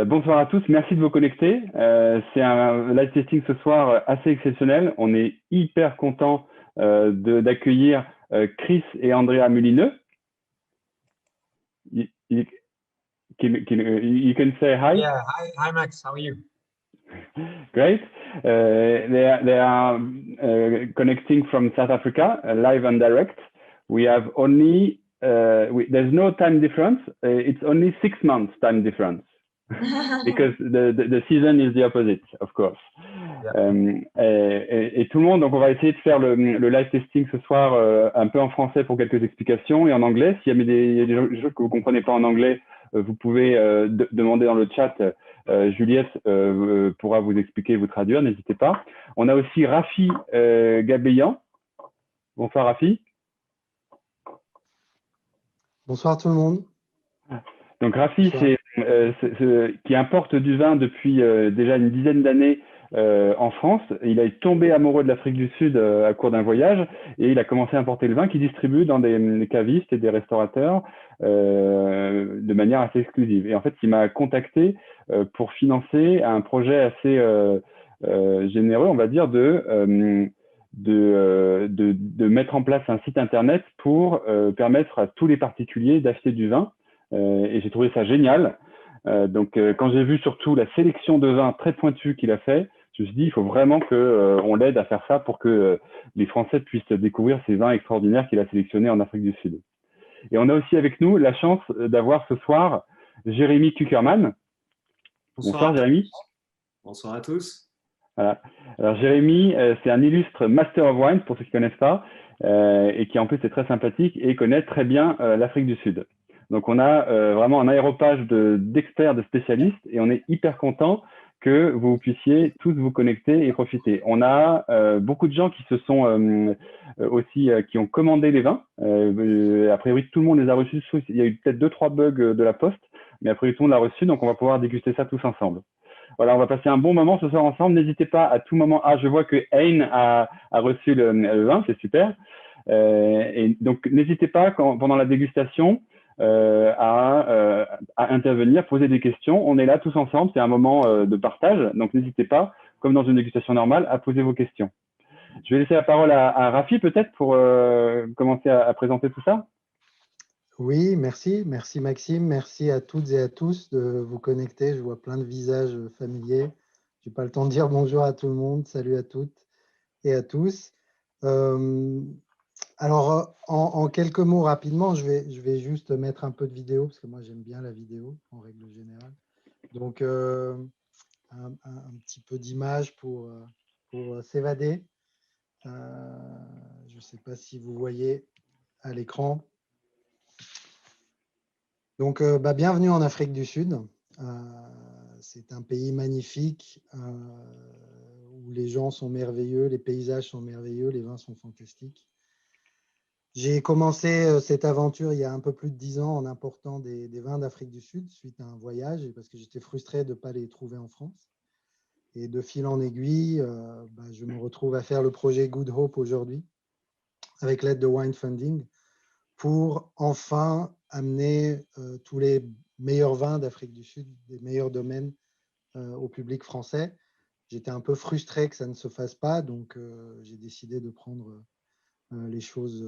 Bonsoir à tous, merci de vous connecter. C'est un live testing ce soir assez exceptionnel. On est hyper content d'accueillir Chris et Andrea Mullineux. You can say hi. Yeah, hi Max, how are you? Great. They are connecting from South Africa, live and direct. We have only, there's no time difference. It's only 6 months time difference. Because the season is the opposite, of course. Yeah. Et tout le monde, donc on va essayer de faire le live testing ce soir un peu en français pour quelques explications et en anglais. S'il y a des choses que vous ne comprenez pas en anglais, vous pouvez demander dans le chat. Juliette pourra vous expliquer et vous traduire, n'hésitez pas. On a aussi Rafi Gabéyan. Bonsoir Rafi. Bonsoir tout le monde. Donc Rafi, qui importe du vin depuis déjà une dizaine d'années en France. Il est tombé amoureux de l'Afrique du Sud à court d'un voyage et il a commencé à importer le vin qu'il distribue dans des cavistes et des restaurateurs de manière assez exclusive. Et en fait, il m'a contacté pour financer un projet assez généreux, on va dire, de mettre en place un site internet pour permettre à tous les particuliers d'acheter du vin. Et j'ai trouvé ça génial. Donc, quand j'ai vu surtout la sélection de vins très pointue qu'il a fait, je me suis dit, il faut vraiment qu'on l'aide à faire ça pour que les Français puissent découvrir ces vins extraordinaires qu'il a sélectionnés en Afrique du Sud. Et on a aussi avec nous la chance d'avoir ce soir Jérémy Kuckerman. Bonsoir Jérémy. Bonsoir à tous. Voilà. Alors Jérémy, c'est un illustre Master of Wine, pour ceux qui ne connaissent pas, et qui en plus est très sympathique et connaît très bien l'Afrique du Sud. Donc, on a vraiment un aéropage d'experts, de spécialistes, et on est hyper content que vous puissiez tous vous connecter et profiter. On a beaucoup de gens qui se sont aussi, qui ont commandé les vins. A priori, tout le monde les a reçus. Il y a eu peut-être 2-3 bugs de la poste, mais a priori, tout le monde l'a reçu, donc on va pouvoir déguster ça tous ensemble. Voilà, on va passer un bon moment ce soir ensemble. N'hésitez pas à tout moment. Ah, je vois que Ayn a reçu le vin, c'est super. Et donc, n'hésitez pas pendant la dégustation à intervenir, poser des questions. On est là tous ensemble, c'est un moment de partage, donc n'hésitez pas, comme dans une dégustation normale, à poser vos questions. Je vais laisser la parole à Rafi peut-être pour commencer à présenter tout ça. Oui, merci. Merci Maxime. Merci à toutes et à tous de vous connecter. Je vois plein de visages familiers. Je n'ai pas le temps de dire bonjour à tout le monde. Salut à toutes et à tous. Alors, en quelques mots rapidement, je vais juste mettre un peu de vidéo parce que moi, j'aime bien la vidéo en règle générale. Donc, un petit peu d'image pour s'évader. Je ne sais pas si vous voyez à l'écran. Donc, bienvenue en Afrique du Sud. C'est un pays magnifique où les gens sont merveilleux, les paysages sont merveilleux, les vins sont fantastiques. J'ai commencé cette aventure il y a un peu plus de 10 ans en important des vins d'Afrique du Sud suite à un voyage et parce que j'étais frustré de ne pas les trouver en France. Et de fil en aiguille, je me retrouve à faire le projet Good Hope aujourd'hui avec l'aide de WineFunding pour enfin amener tous les meilleurs vins d'Afrique du Sud, des meilleurs domaines au public français. J'étais un peu frustré que ça ne se fasse pas, donc j'ai décidé de prendre les choses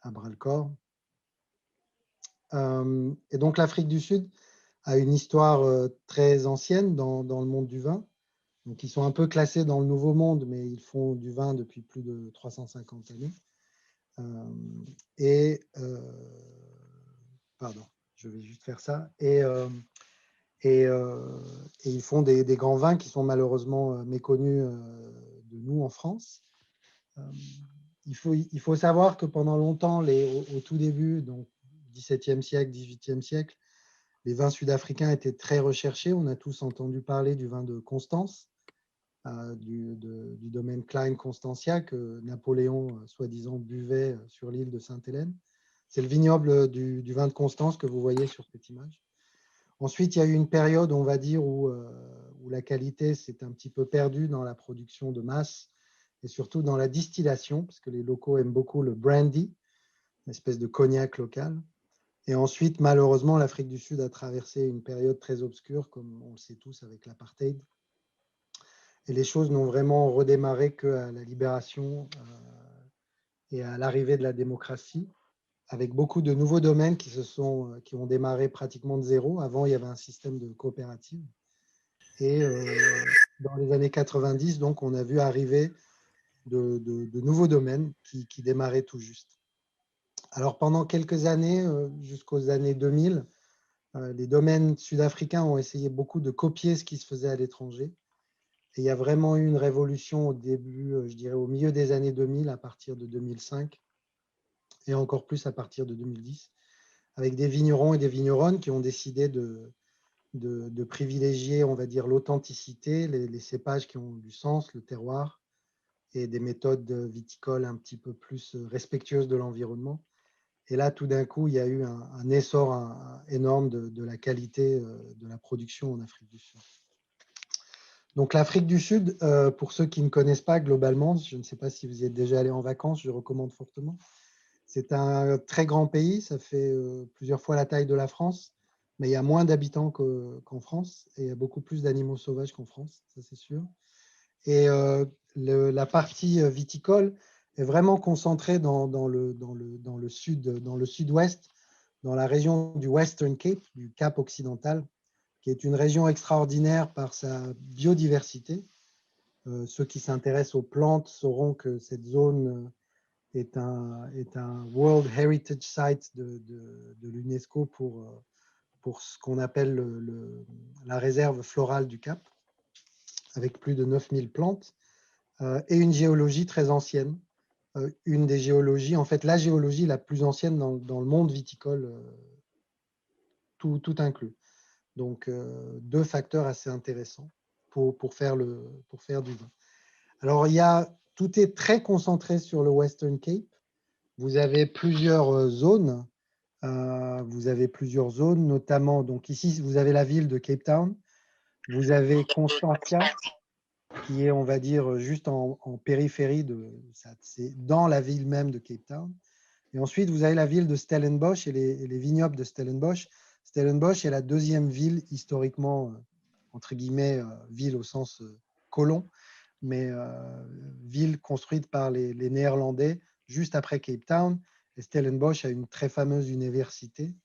à bras-le-corps. Et donc l'Afrique du Sud a une histoire très ancienne dans le monde du vin. Donc ils sont un peu classés dans le Nouveau Monde, mais ils font du vin depuis plus de 350 années. Pardon, je vais juste faire ça. Et ils font des grands vins qui sont malheureusement méconnus de nous en France. Il faut savoir que pendant longtemps, au tout début, donc 17e siècle, 18e siècle, les vins sud-africains étaient très recherchés. On a tous entendu parler du vin de Constance, du domaine Klein Constantia que Napoléon, soi-disant, buvait sur l'île de Sainte-Hélène. C'est le vignoble du vin de Constance que vous voyez sur cette image. Ensuite, il y a eu une période, on va dire, où la qualité s'est un petit peu perdue dans la production de masse et surtout dans la distillation, parce que les locaux aiment beaucoup le brandy, une espèce de cognac local. Et ensuite, malheureusement, l'Afrique du Sud a traversé une période très obscure, comme on le sait tous, avec l'apartheid. Et les choses n'ont vraiment redémarré qu'à la libération et à l'arrivée de la démocratie, avec beaucoup de nouveaux domaines qui ont démarré pratiquement de zéro. Avant, il y avait un système de coopérative. Et dans les années 90, donc, on a vu arriver de nouveaux domaines qui démarraient tout juste. Alors, pendant quelques années, jusqu'aux années 2000, les domaines sud-africains ont essayé beaucoup de copier ce qui se faisait à l'étranger. Et il y a vraiment eu une révolution au début, je dirais au milieu des années 2000, à partir de 2005, et encore plus à partir de 2010, avec des vignerons et des vigneronnes qui ont décidé de privilégier, on va dire, l'authenticité, les cépages qui ont du sens, le terroir, et des méthodes viticoles un petit peu plus respectueuses de l'environnement. Et là, tout d'un coup, il y a eu un essor énorme de la qualité de la production en Afrique du Sud. Donc l'Afrique du Sud, pour ceux qui ne connaissent pas globalement, je ne sais pas si vous y êtes déjà allé en vacances, je recommande fortement. C'est un très grand pays, ça fait plusieurs fois la taille de la France, mais il y a moins d'habitants qu'en France et il y a beaucoup plus d'animaux sauvages qu'en France, ça c'est sûr. Et la partie viticole est vraiment concentrée dans le sud-ouest, dans la région du Western Cape, du Cap occidental, qui est une région extraordinaire par sa biodiversité. Ceux qui s'intéressent aux plantes sauront que cette zone est un World Heritage Site de l'UNESCO pour ce qu'on appelle la réserve florale du Cap, avec plus de 9000 plantes, et une géologie très ancienne. Une des géologies, en fait, la géologie la plus ancienne dans le monde viticole, tout inclus. Donc, deux facteurs assez intéressants pour faire du vin. Alors, tout est très concentré sur le Western Cape. Vous avez plusieurs zones. Notamment, donc ici, vous avez la ville de Cape Town. Vous avez Constantia, qui est, on va dire, juste en périphérie, c'est dans la ville même de Cape Town. Et ensuite, vous avez la ville de Stellenbosch et les vignobles de Stellenbosch. Stellenbosch est la deuxième ville historiquement, entre guillemets, ville au sens colon, mais ville construite par les Néerlandais juste après Cape Town. Et Stellenbosch a une très fameuse université.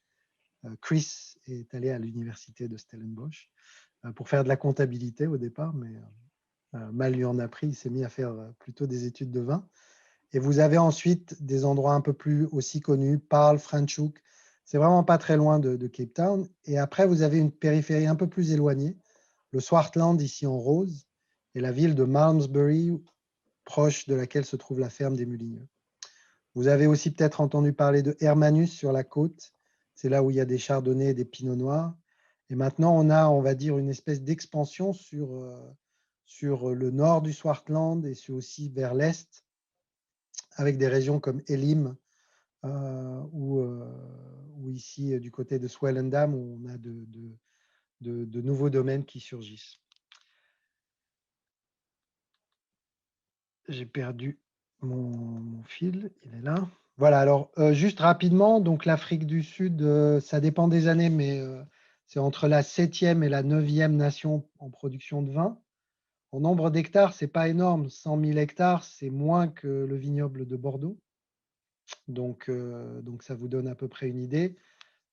Chris est allé à l'université de Stellenbosch pour faire de la comptabilité au départ, mais mal lui en a pris, il s'est mis à faire plutôt des études de vin. Et vous avez ensuite des endroits un peu plus aussi connus, Paarl, Franschhoek. C'est vraiment pas très loin de Cape Town. Et après, vous avez une périphérie un peu plus éloignée, le Swartland ici en rose, et la ville de Malmesbury, proche de laquelle se trouve la ferme des Mullineux. Vous avez aussi peut-être entendu parler de Hermanus sur la côte. C'est là où il y a des chardonnays et des pinots noirs. Et maintenant, on a, on va dire, une espèce d'expansion sur le nord du Swartland et aussi vers l'est, avec des régions comme Elim ou ici du côté de Swellendam, où on a de nouveaux domaines qui surgissent. J'ai perdu mon fil, il est là. Voilà, alors juste rapidement, donc l'Afrique du Sud, ça dépend des années, mais c'est entre la 7e et la 9e nation en production de vin. En nombre d'hectares, ce n'est pas énorme, 100 000 hectares, c'est moins que le vignoble de Bordeaux. Donc ça vous donne à peu près une idée.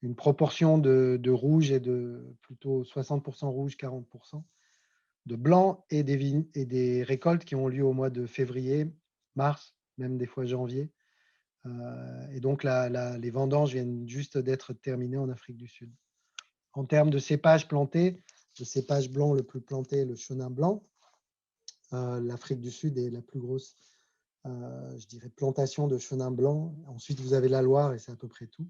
Une proportion de rouge et de plutôt 60% rouge, 40% de blanc et des récoltes qui ont lieu au mois de février, mars, même des fois janvier. Et donc, les vendanges viennent juste d'être terminées en Afrique du Sud. En termes de cépages plantés, le cépage blanc le plus planté est le chenin blanc. L'Afrique du Sud est la plus grosse, je dirais, plantation de chenin blanc. Ensuite, vous avez la Loire et c'est à peu près tout.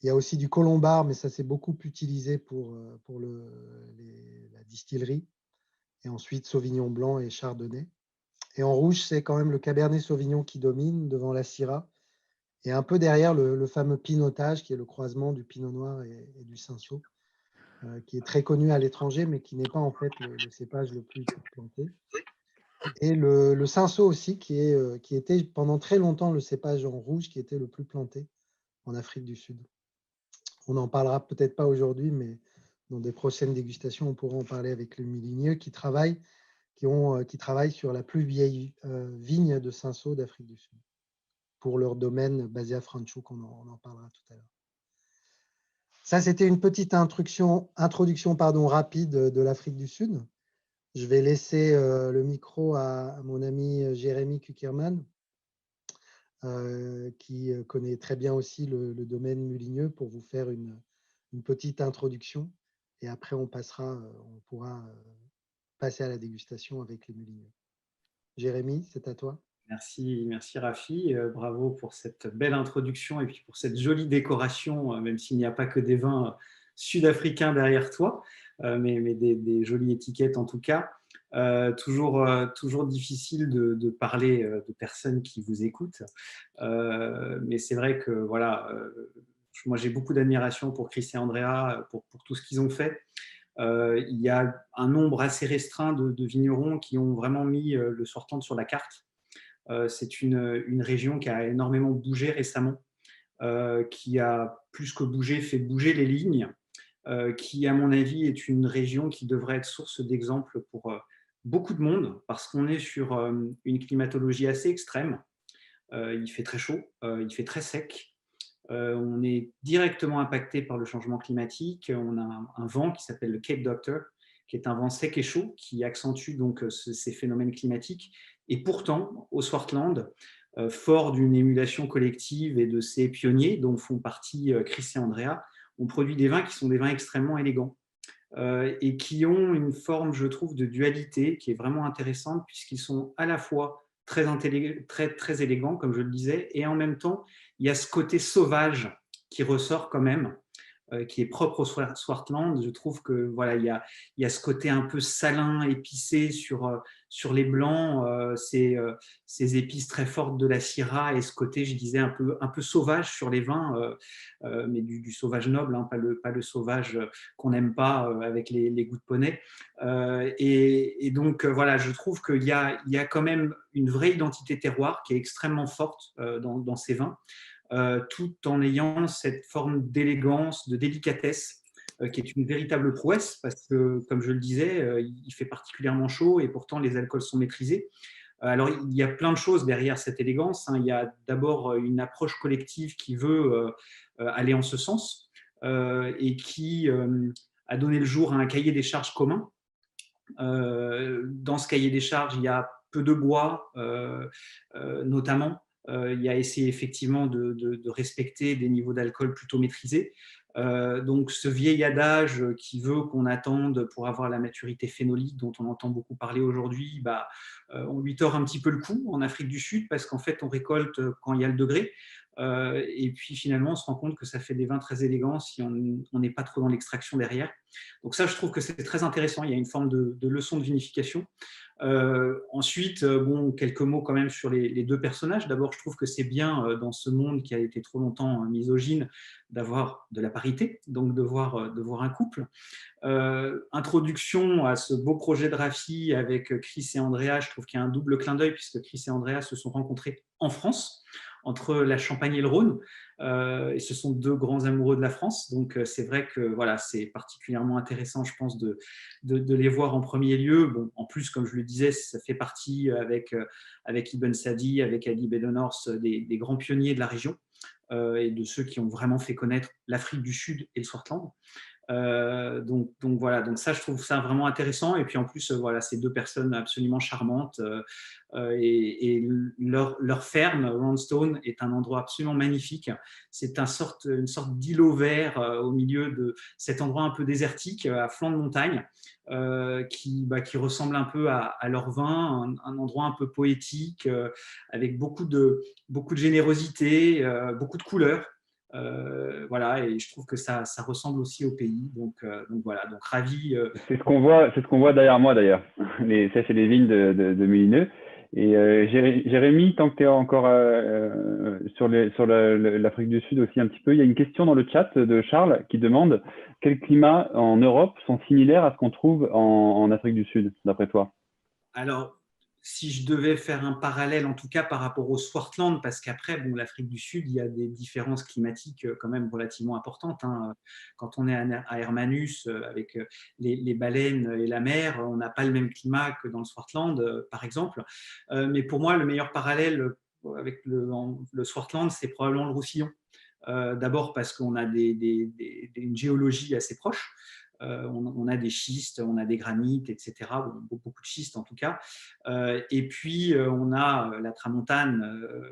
Il y a aussi du colombard, mais ça c'est beaucoup utilisé pour la distillerie. Et ensuite, sauvignon blanc et chardonnay. Et en rouge, c'est quand même le cabernet sauvignon qui domine devant la Syrah. Et un peu derrière, le fameux pinotage, qui est le croisement du pinot noir et du cinsault, qui est très connu à l'étranger, mais qui n'est pas en fait le cépage le plus planté. Et le cinsault aussi, qui était pendant très longtemps le cépage en rouge qui était le plus planté en Afrique du Sud. On n'en parlera peut-être pas aujourd'hui, mais dans des prochaines dégustations, on pourra en parler avec les Mullineux qui travaillent sur la plus vieille vigne de Cinsault d'Afrique du Sud, pour leur domaine basé à Franschhoek, on en parlera tout à l'heure. Ça, c'était une petite introduction rapide de l'Afrique du Sud. Je vais laisser le micro à mon ami Jérémy Kuckerman, qui connaît très bien aussi le domaine Mullineux, pour vous faire une petite introduction. Et après, on pourra passer à la dégustation avec les Mullineux. Jérémy, c'est à toi. Merci Rafi. Bravo pour cette belle introduction et puis pour cette jolie décoration, même s'il n'y a pas que des vins sud-africains derrière toi, mais des jolies étiquettes en tout cas. Toujours difficile de parler de personnes qui vous écoutent, mais c'est vrai que voilà, moi j'ai beaucoup d'admiration pour Chris et Andrea, pour tout ce qu'ils ont fait. Il y a un nombre assez restreint de vignerons qui ont vraiment mis le Swartland sur la carte. C'est une région qui a énormément bougé récemment, qui a plus que bougé, fait bouger les lignes, qui, à mon avis, est une région qui devrait être source d'exemple pour beaucoup de monde, parce qu'on est sur une climatologie assez extrême. Il fait très chaud, il fait très sec. On est directement impacté par le changement climatique. On a un vent qui s'appelle le Cape Doctor, qui est un vent sec et chaud qui accentue donc ces phénomènes climatiques. Et pourtant, au Swartland, fort d'une émulation collective et de ces pionniers dont font partie Chris et Andrea, on produit des vins qui sont des vins extrêmement élégants et qui ont une forme, je trouve, de dualité qui est vraiment intéressante, puisqu'ils sont à la fois très élégants, comme je le disais, et en même temps, il y a ce côté sauvage qui ressort quand même, qui est propre au Swartland. Je trouve que voilà, il y a ce côté un peu salin, épicé sur les blancs, ces épices très fortes de la Syrah, et ce côté, je disais, un peu sauvage sur les vins, mais du sauvage noble, hein, pas le sauvage qu'on n'aime pas avec les goûts de poney. Et donc voilà, je trouve qu'il y a quand même une vraie identité terroir qui est extrêmement forte dans ces vins. Tout en ayant cette forme d'élégance, de délicatesse, qui est une véritable prouesse, parce que, comme je le disais, il fait particulièrement chaud et pourtant les alcools sont maîtrisés. Alors, il y a plein de choses derrière cette élégance, hein. Il y a d'abord une approche collective qui veut aller en ce sens et qui a donné le jour à un cahier des charges commun. Dans ce cahier des charges, il y a peu de bois, notamment. Il y a essayé effectivement de respecter des niveaux d'alcool plutôt maîtrisés. Donc ce vieil adage qui veut qu'on attende pour avoir la maturité phénolique dont on entend beaucoup parler aujourd'hui, on lui tord un petit peu le cou en Afrique du Sud, parce qu'en fait on récolte quand il y a le degré. Et puis finalement on se rend compte que ça fait des vins très élégants si on n'est pas trop dans l'extraction derrière. Donc ça, je trouve que c'est très intéressant. Il y a une forme de leçon de vinification. Ensuite, quelques mots quand même sur les deux personnages. D'abord, je trouve que c'est bien dans ce monde qui a été trop longtemps misogyne d'avoir de la parité, donc de voir un couple. Introduction à ce beau projet de Rafi avec Chris et Andrea. Je trouve qu'il y a un double clin d'œil, puisque Chris et Andrea se sont rencontrés en France, entre la Champagne et le Rhône, et ce sont deux grands amoureux de la France, donc c'est vrai que voilà, c'est particulièrement intéressant, je pense, de les voir en premier lieu. Bon, en plus, comme je le disais, ça fait partie avec Ibn Sadi, avec Ali Bedenhorst, des grands pionniers de la région et de ceux qui ont vraiment fait connaître l'Afrique du Sud et le Swartland. Donc voilà, donc ça, je trouve ça vraiment intéressant. Et puis en plus, voilà, ces deux personnes absolument charmantes, et leur ferme, Roundstone, est un endroit absolument magnifique. C'est une sorte d'îlot vert au milieu de cet endroit un peu désertique, à flanc de montagne, qui ressemble un peu à leur vin, un endroit un peu poétique, avec beaucoup de générosité, beaucoup de couleurs. Voilà, et je trouve que ça ressemble aussi au pays, donc voilà, donc ravi. C'est ce qu'on voit derrière moi d'ailleurs. Ça, c'est les vignes de Mullineux. Et Jérémy, tant que tu es encore sur l'Afrique du Sud aussi un petit peu, il y a une question dans le chat de Charles qui demande quels climats en Europe sont similaires à ce qu'on trouve en Afrique du Sud, d'après toi? Alors, si je devais faire un parallèle, en tout cas par rapport au Swartland, parce qu'après, bon, l'Afrique du Sud, il y a des différences climatiques quand même relativement importantes. Hein. Quand on est à Hermanus, avec les baleines et la mer, on n'a pas le même climat que dans le Swartland, par exemple. Mais pour moi, le meilleur parallèle avec le Swartland, c'est probablement le Roussillon. D'abord parce qu'on a une géologie assez proche. On a des schistes, on a des granites, etc. Beaucoup de schistes en tout cas. Et puis on a la tramontane,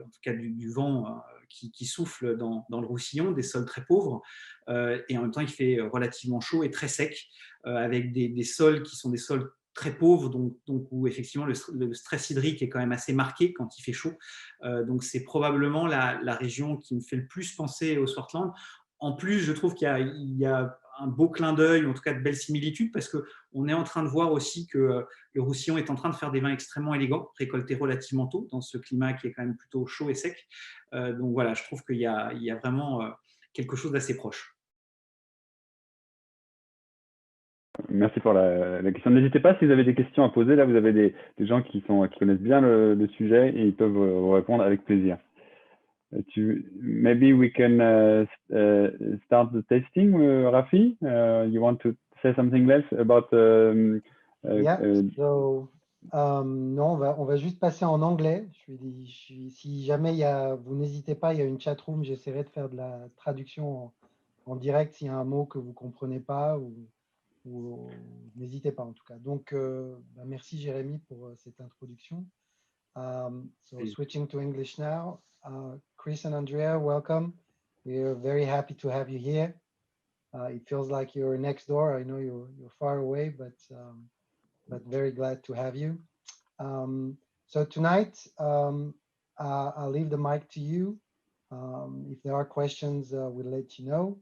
en tout cas du vent qui souffle dans le Roussillon, des sols très pauvres. Et en même temps, il fait relativement chaud et très sec, avec des sols qui sont des sols très pauvres, donc où effectivement le stress hydrique est quand même assez marqué quand il fait chaud. Donc c'est probablement la région qui me fait le plus penser au Swartland. En plus, je trouve qu'il y a un beau clin d'œil, en tout cas de belles similitudes, parce qu'on est en train de voir aussi que le Roussillon est en train de faire des vins extrêmement élégants, récoltés relativement tôt, dans ce climat qui est quand même plutôt chaud et sec. Donc voilà, je trouve qu'il y a vraiment quelque chose d'assez proche. Merci pour la question. N'hésitez pas si vous avez des questions à poser. Là, vous avez des gens qui connaissent bien le sujet et ils peuvent vous répondre avec plaisir. Maybe we can start the tasting, Rafi. You want to say something else about? Yeah. So, non, on va juste passer en anglais. Si jamais vous n'hésitez pas, il y a une chat room. J'essaierai de faire de la traduction en direct s'il y a un mot que vous comprenez pas ou n'hésitez pas en tout cas. Donc, merci Jérémy pour cette introduction. So switching to English now. Chris and Andrea, welcome. We're very happy to have you here. It feels like you're next door. I know you're far away, but very glad to have you. So tonight, I'll leave the mic to you. If there are questions, we'll let you know.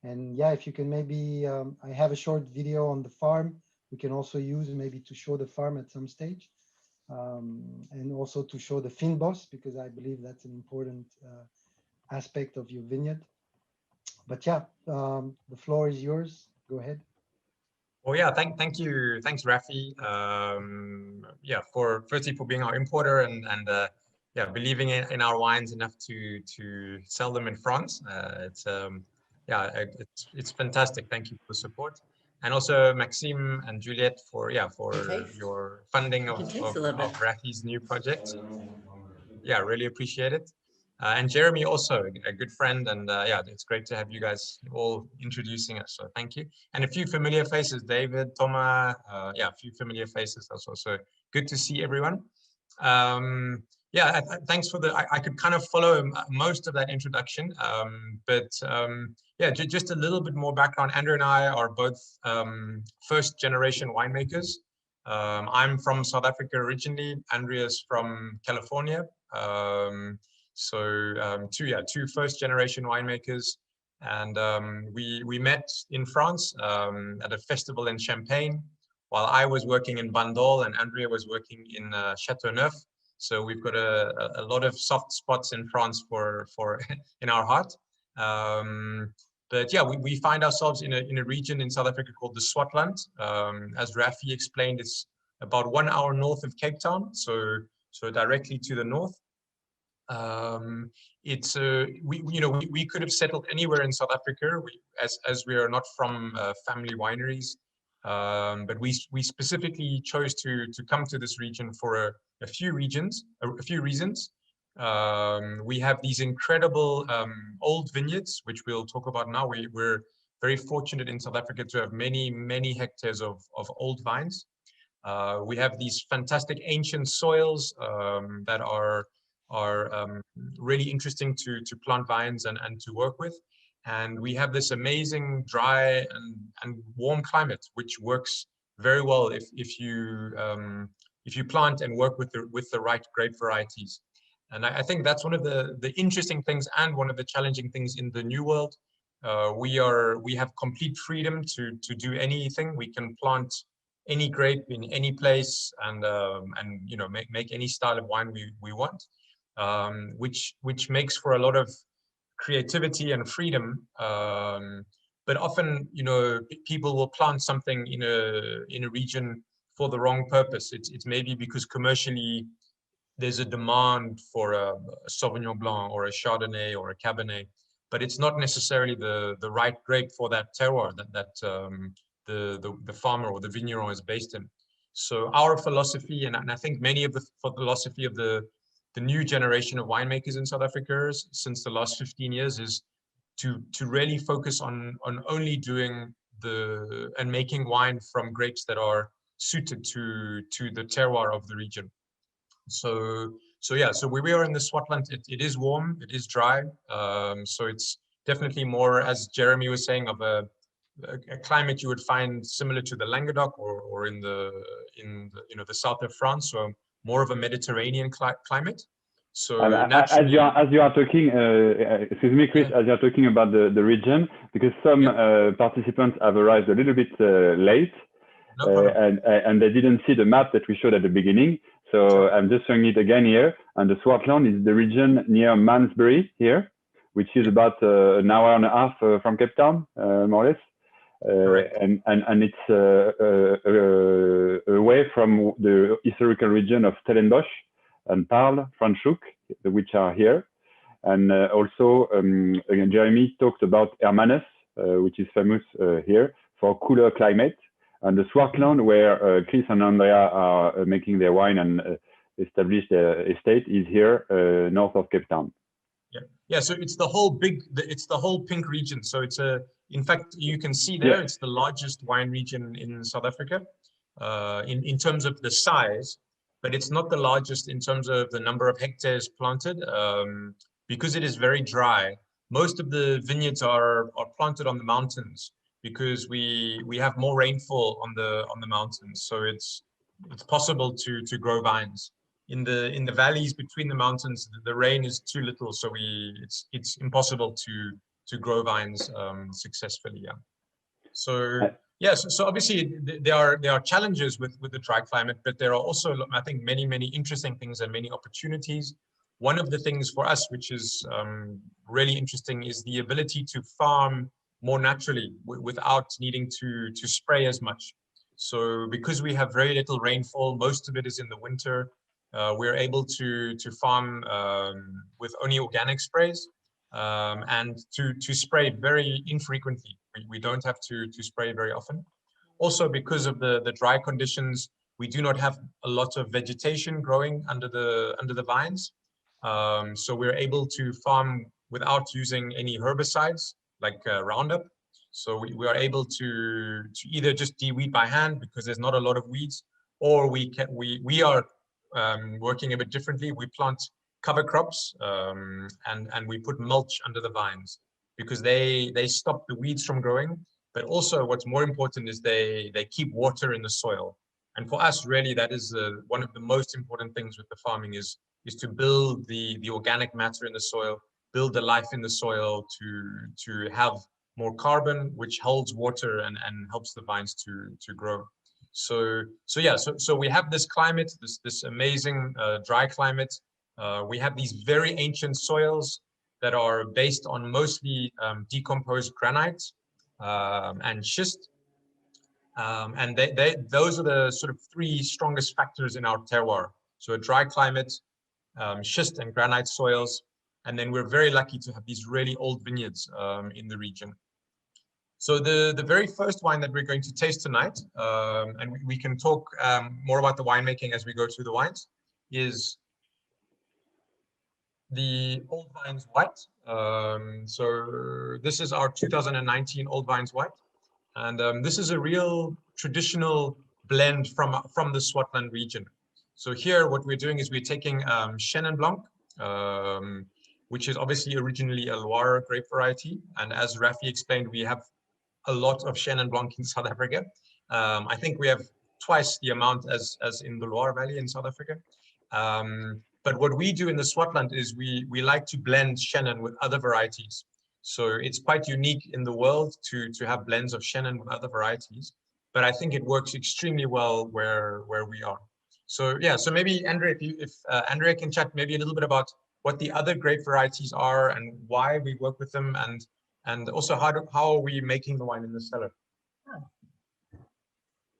And yeah, if you can maybe, I have a short video on the farm. We can also use maybe to show the farm at some stage. And also to show the fynbos, because I believe that's an important aspect of your vineyard. But yeah, the floor is yours. Go ahead. Well, yeah, thank you. Thanks, Rafi. Yeah, firstly for being our importer and yeah, believing in our wines enough to sell them in France. It's fantastic. Thank you for the support. And also Maxime and Juliette for your funding of Rafi's new project. Yeah, really appreciate it. And Jeremy also, a good friend, and yeah, it's great to have you guys all introducing us, so thank you. And a few familiar faces, David, Thomas, yeah, a few familiar faces, that's also good to see everyone. Yeah, thanks for I could kind of follow most of that introduction, but yeah, just a little bit more background. Andrea and I are both first generation winemakers. I'm from South Africa originally, Andrea's from California. Two first generation winemakers, and we met in France at a festival in Champagne while I was working in Bandol and Andrea was working in Châteauneuf. So we've got a lot of soft spots in France for in our heart. But yeah, we find ourselves in a region in South Africa called the Swartland. As Rafi explained, it's about 1 hour north of Cape Town, so directly to the north. We could have settled anywhere in South Africa, as we are not from family wineries, but we specifically chose to come to this region for a few reasons. We have these incredible old vineyards, which we'll talk about now. We're very fortunate in South Africa to have many hectares of old vines. We have these fantastic ancient soils that are really interesting to plant vines and to work with. And we have this amazing dry and warm climate, which works very well if you plant and work with the right grape varieties. And I think that's one of the interesting things and one of the challenging things in the New World. We have complete freedom to do anything. We can plant any grape in any place and make any style of wine we want, which makes for a lot of creativity and freedom. But often, people will plant something in a region for the wrong purpose. It's maybe because commercially there's a demand for a Sauvignon Blanc or a Chardonnay or a Cabernet, but it's not necessarily the right grape for that terroir that the farmer or the vigneron is based in. So our philosophy, and I think many of the philosophy of the new generation of winemakers in South Africa since the last 15 years is to really focus on only doing and making wine from grapes that are suited to the terroir of the region. So where we are in the Swartland, it is warm, it is dry. So it's definitely more, as Jeremy was saying, of a climate you would find similar to the Languedoc or in the south of France, so more of a Mediterranean climate. So as you are talking, excuse me, Chris, as you are talking about the region, because some participants have arrived a little bit late, and they didn't see the map that we showed at the beginning. So I'm just showing it again here. And the Swartland is the region near Malmesbury here, which is about an hour and a half from Cape Town, more or less. And it's away from the historical region of Stellenbosch and Paarl, Franschhoek, which are here. And also, again, Jeremy talked about Hermanus, which is famous here for cooler climate. And the Swartland, where Chris and Andrea are making their wine and established their estate, is here north of Cape Town. Yeah. So it's the whole pink region. So it's in fact, you can see there, it's the largest wine region in South Africa in terms of the size, but it's not the largest in terms of the number of hectares planted because it is very dry. Most of the vineyards are planted on the mountains because we have more rainfall on the mountains. So it's possible to grow vines. In the valleys between the mountains, the rain is too little, so it's impossible to grow vines successfully. So obviously there are challenges with the dry climate, but there are also, I think, many interesting things and many opportunities. One of the things for us, which is really interesting, is the ability to farm more naturally without needing to spray as much. So because we have very little rainfall, most of it is in the winter. We're able to farm with only organic sprays and to spray very infrequently. We don't have to spray very often. Also, because of the dry conditions, we do not have a lot of vegetation growing under the vines. So we're able to farm without using any herbicides like Roundup. So we are able to either just de-weed by hand because there's not a lot of weeds, or we are working a bit differently. We plant cover crops and we put mulch under the vines because they stop the weeds from growing. But also what's more important is they keep water in the soil. And for us, really, that is one of the most important things with the farming is to build the organic matter in the soil, build the life in the soil to have more carbon, which holds water and helps the vines to grow. So we have this climate, this amazing dry climate. We have these very ancient soils that are based on mostly decomposed granite and schist. And those are the sort of three strongest factors in our terroir. So a dry climate, schist and granite soils, and then we're very lucky to have these really old vineyards in the region. So the very first wine that we're going to taste tonight, and we can talk more about the winemaking as we go through the wines, is the Old Vines White. So this is our 2019 Old Vines White. And this is a real traditional blend from the Swartland region. So here what we're doing is we're taking Chenin Blanc, which is obviously originally a Loire grape variety. And as Rafi explained, we have a lot of Chenin Blanc in South Africa. I think we have twice the amount as in the Loire Valley in South Africa. But what we do in the Swartland is we like to blend Chenin with other varieties. So it's quite unique in the world to have blends of Chenin with other varieties. But I think it works extremely well where we are. So yeah, so maybe Andrea, if Andrea can chat maybe a little bit about what the other grape varieties are and why we work with them, and also how are we making the wine in the cellar?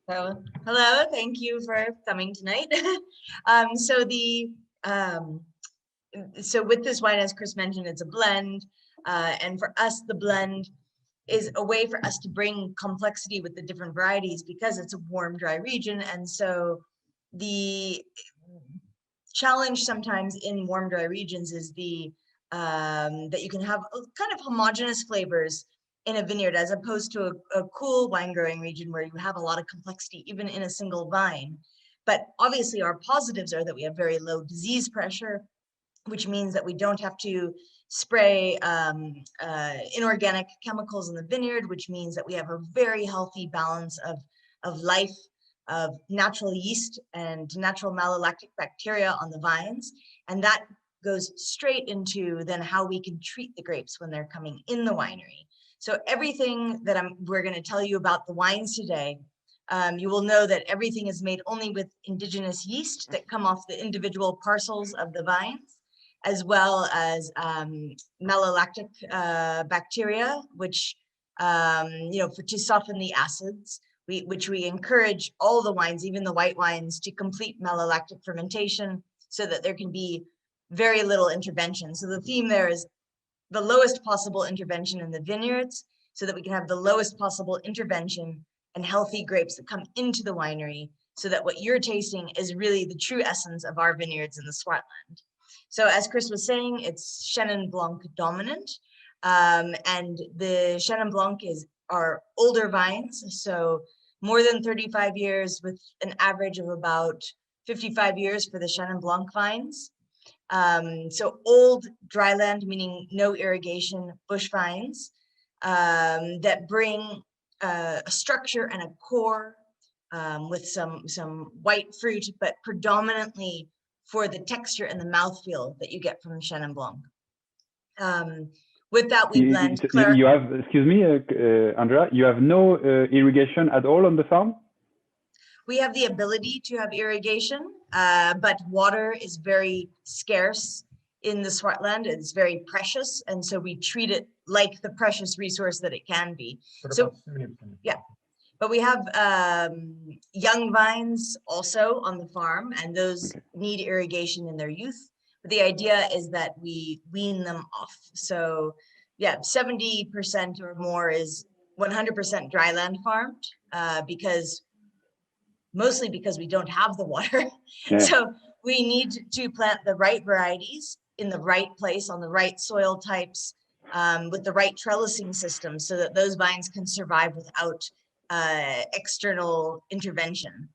So, hello, thank you for coming tonight. So with this wine, as Chris mentioned, it's a blend. And for us, the blend is a way for us to bring complexity with the different varieties because it's a warm, dry region. And so the challenge sometimes in warm, dry regions is that you can have kind of homogeneous flavors in a vineyard as opposed to a cool wine growing region where you have a lot of complexity even in a single vine. But obviously our positives are that we have very low disease pressure, which means that we don't have to spray inorganic chemicals in the vineyard, which means that we have a very healthy balance of life, of natural yeast and natural malolactic bacteria on the vines. And that goes straight into then how we can treat the grapes when they're coming in the winery. So everything that we're going to tell you about the wines today, you will know that everything is made only with indigenous yeast that come off the individual parcels of the vines, as well as malolactic bacteria, which, to soften the acids, which we encourage all the wines, even the white wines, to complete malolactic fermentation so that there can be very little intervention. So the theme there is the lowest possible intervention in the vineyards so that we can have the lowest possible intervention and healthy grapes that come into the winery so that what you're tasting is really the true essence of our vineyards in the Swartland. So as Chris was saying, it's Chenin Blanc dominant. And the Chenin Blanc are older vines. So more than 35 years with an average of about 55 years for the Chenin Blanc vines. So old dryland, meaning no irrigation, bush vines that bring a structure and a core with some white fruit, but predominantly for the texture and the mouthfeel that you get from Chenin Blanc. With that, we blend. You have, excuse me, Andrea, you have no irrigation at all on the farm? We have the ability to have irrigation, but water is very scarce in the Swartland. It's very precious, and so we treat it like the precious resource that it can be. So, yeah, but we have young vines also on the farm, and those need irrigation in their youth. But the idea is that we wean them off. So, yeah, 70% or more is 100% dryland farmed mostly because we don't have the water. Yeah. So we need to plant the right varieties in the right place on the right soil types with the right trellising system so that those vines can survive without external intervention.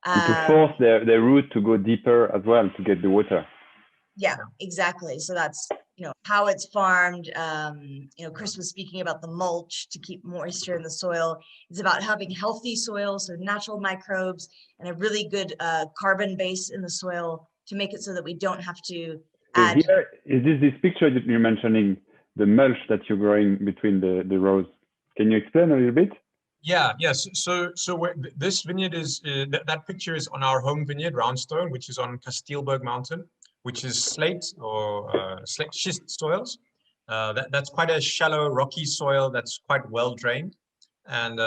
And to force their root to go deeper as well to get the water. Yeah, exactly. So that's, how it's farmed. Chris was speaking about the mulch to keep moisture in the soil. It's about having healthy soil, so natural microbes and a really good carbon base in the soil to make it so that we don't have to add. Here, is this picture that you're mentioning, the mulch that you're growing between the rows? Can you explain a little bit? Yeah, yes. So this vineyard is, that picture is on our home vineyard, Roundstone, which is on Kastilberg Mountain, which is slate or schist soils. That's quite a shallow, rocky soil that's quite well drained. And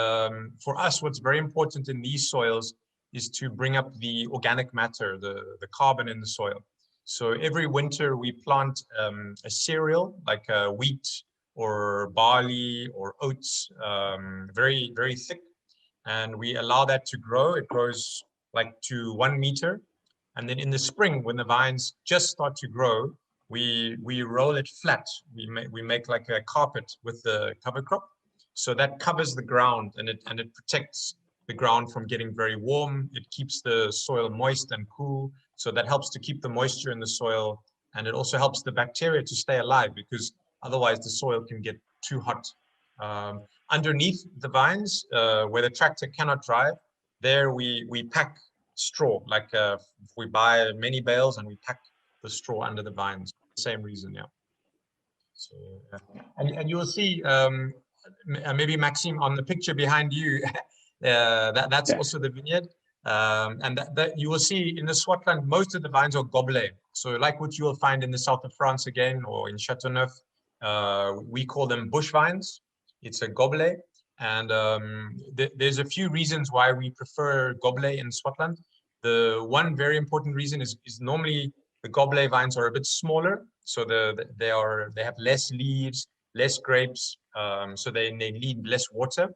for us, what's very important in these soils is to bring up the organic matter, the carbon in the soil. So every winter we plant a cereal like wheat or barley or oats, very, very thick. And we allow that to grow. It grows like to 1 meter. And then in the spring, when the vines just start to grow, we roll it flat. We make like a carpet with the cover crop. So that covers the ground and it protects the ground from getting very warm. It keeps the soil moist and cool. So that helps to keep the moisture in the soil. And it also helps the bacteria to stay alive because otherwise the soil can get too hot. Underneath the vines, where the tractor cannot drive, there we pack straw, like we buy many bales and we pack the straw under the vines. Same reason, yeah. So, and you will see, maybe Maxime, on the picture behind you, that's also the vineyard. And that you will see in the Swartland, most of the vines are goblet. So like what you will find in the south of France again, or in Châteauneuf, we call them bush vines. It's a goblet. And there's a few reasons why we prefer Goblet in Swartland. The one very important reason is normally the Goblet vines are a bit smaller, so they have less leaves, less grapes, so they need less water,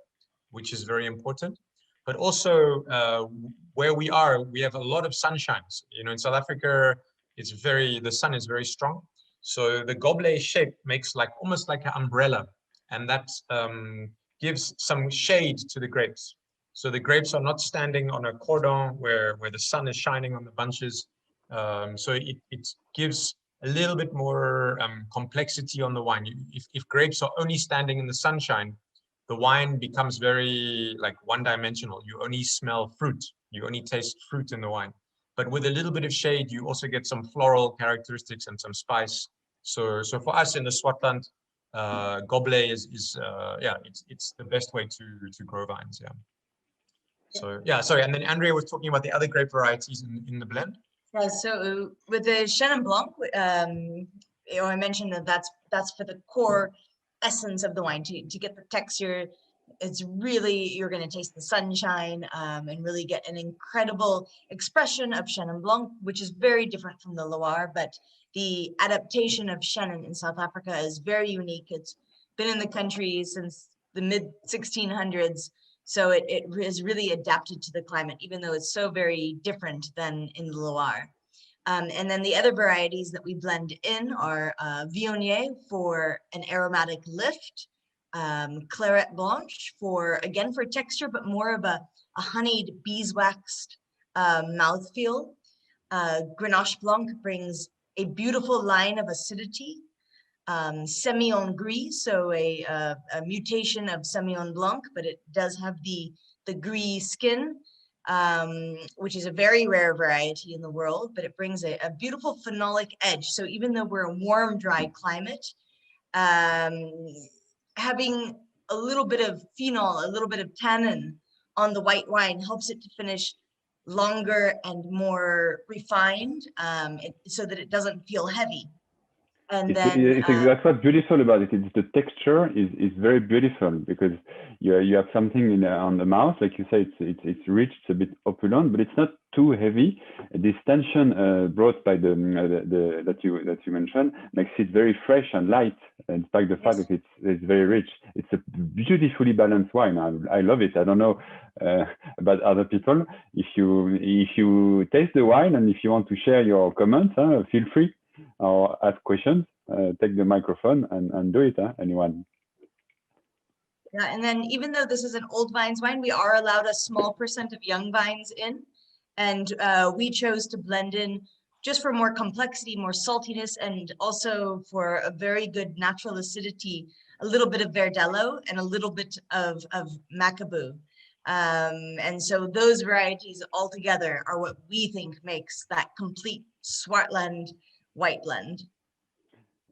which is very important. But also where we are, we have a lot of sunshine. You know, in South Africa, the sun is very strong. So the Goblet shape makes almost like an umbrella, and that gives some shade to the grapes. So the grapes are not standing on a cordon where the sun is shining on the bunches. So it gives a little bit more complexity on the wine. If grapes are only standing in the sunshine, the wine becomes very one-dimensional. You only smell fruit. You only taste fruit in the wine. But with a little bit of shade, you also get some floral characteristics and some spice. So for us in the Swartland, Goblet is it's the best way to grow vines. Yeah. So yeah, sorry. And then Andrea was talking about the other grape varieties in the blend. Yeah, so with the Chenin Blanc, I mentioned that's for the core essence of the wine to get the texture. It's really, you're going to taste the sunshine and really get an incredible expression of Chenin Blanc, which is very different from the Loire, but the adaptation of Chenin in South Africa is very unique. It's been in the country since the mid 1600s. So it is really adapted to the climate, even though it's so very different than in the Loire. And then the other varieties that we blend in are Viognier for an aromatic lift, Claret Blanche for texture, but more of a honeyed beeswaxed mouthfeel. Grenache Blanc brings a beautiful line of acidity. Semillon Gris, so a mutation of Semillon Blanc, but it does have the gris skin, which is a very rare variety in the world, but it brings a beautiful phenolic edge. So even though we're a warm, dry climate, having a little bit of phenol, a little bit of tannin on the white wine helps it to finish longer and more refined, so that it doesn't feel heavy. And that's what's beautiful about it. It's the texture is very beautiful, because you have something on the mouth, like you say, it's rich, it's a bit opulent, but it's not too heavy. This tension brought by that you mentioned makes it very fresh and light, in spite of the fact that it's very rich. It's a beautifully balanced wine. I love it. I don't know about other people. If you taste the wine and if you want to share your comments, feel free. Or ask questions, take the microphone and do it, anyone. Yeah, and then even though this is an old vines wine, we are allowed a small % of young vines in. And we chose to blend in just for more complexity, more saltiness, and also for a very good natural acidity, a little bit of Verdelho and a little bit of Macabou. And so those varieties all together are what we think makes that complete Swartland white blend.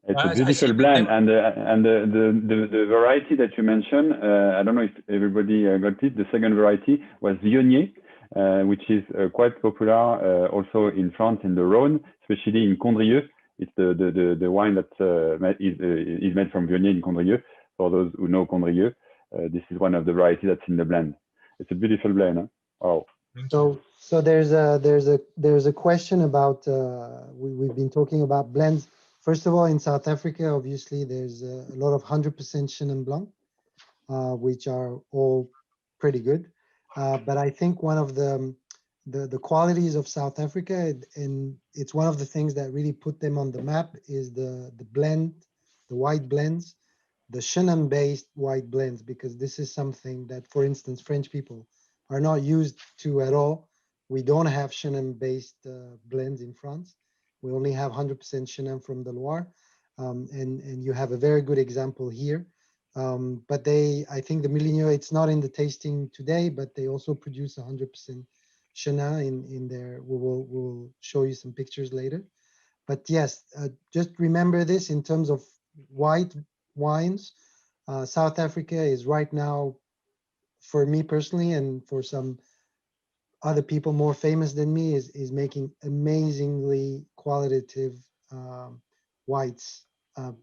It's a beautiful blend, and the variety that you mentioned, I don't know if everybody got it. The second variety was Viognier, which is quite popular also in France, in the Rhône, especially in Condrieu. It's the wine that is made from Viognier in Condrieu. For those who know Condrieu, this is one of the varieties that's in the blend. It's a beautiful blend. Huh? Oh. So there's a question about we've been talking about blends. First of all, in South Africa, obviously there's a lot of 100% Chenin Blanc, which are all pretty good. But I think one of the qualities of South Africa, and it's one of the things that really put them on the map, is the blend, the white blends, the Chenin based white blends, because this is something that, for instance, French people are not used to at all. We don't have Chenin-based blends in France. We only have 100% Chenin from the Loire, and you have a very good example here. But I think the Mullineux, it's not in the tasting today, but they also produce 100% Chenin in there. We'll show you some pictures later. But yes, just remember this in terms of white wines. South Africa is right now, for me personally, and for some other people more famous than me, is making amazingly qualitative whites,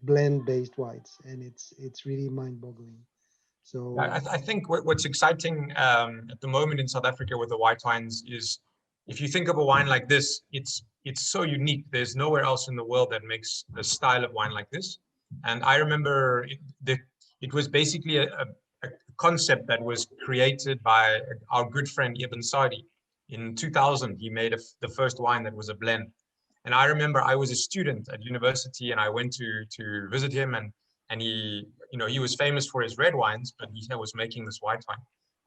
blend-based whites, and it's really mind-boggling. So I think what's exciting at the moment in South Africa with the white wines is, if you think of a wine like this, it's so unique. There's nowhere else in the world that makes a style of wine like this. And I remember it was basically a concept that was created by our good friend Ibn Sadi. In 2000, he made the first wine that was a blend. And I remember I was a student at university, and I went to visit him, and he, he was famous for his red wines, but he was making this white wine.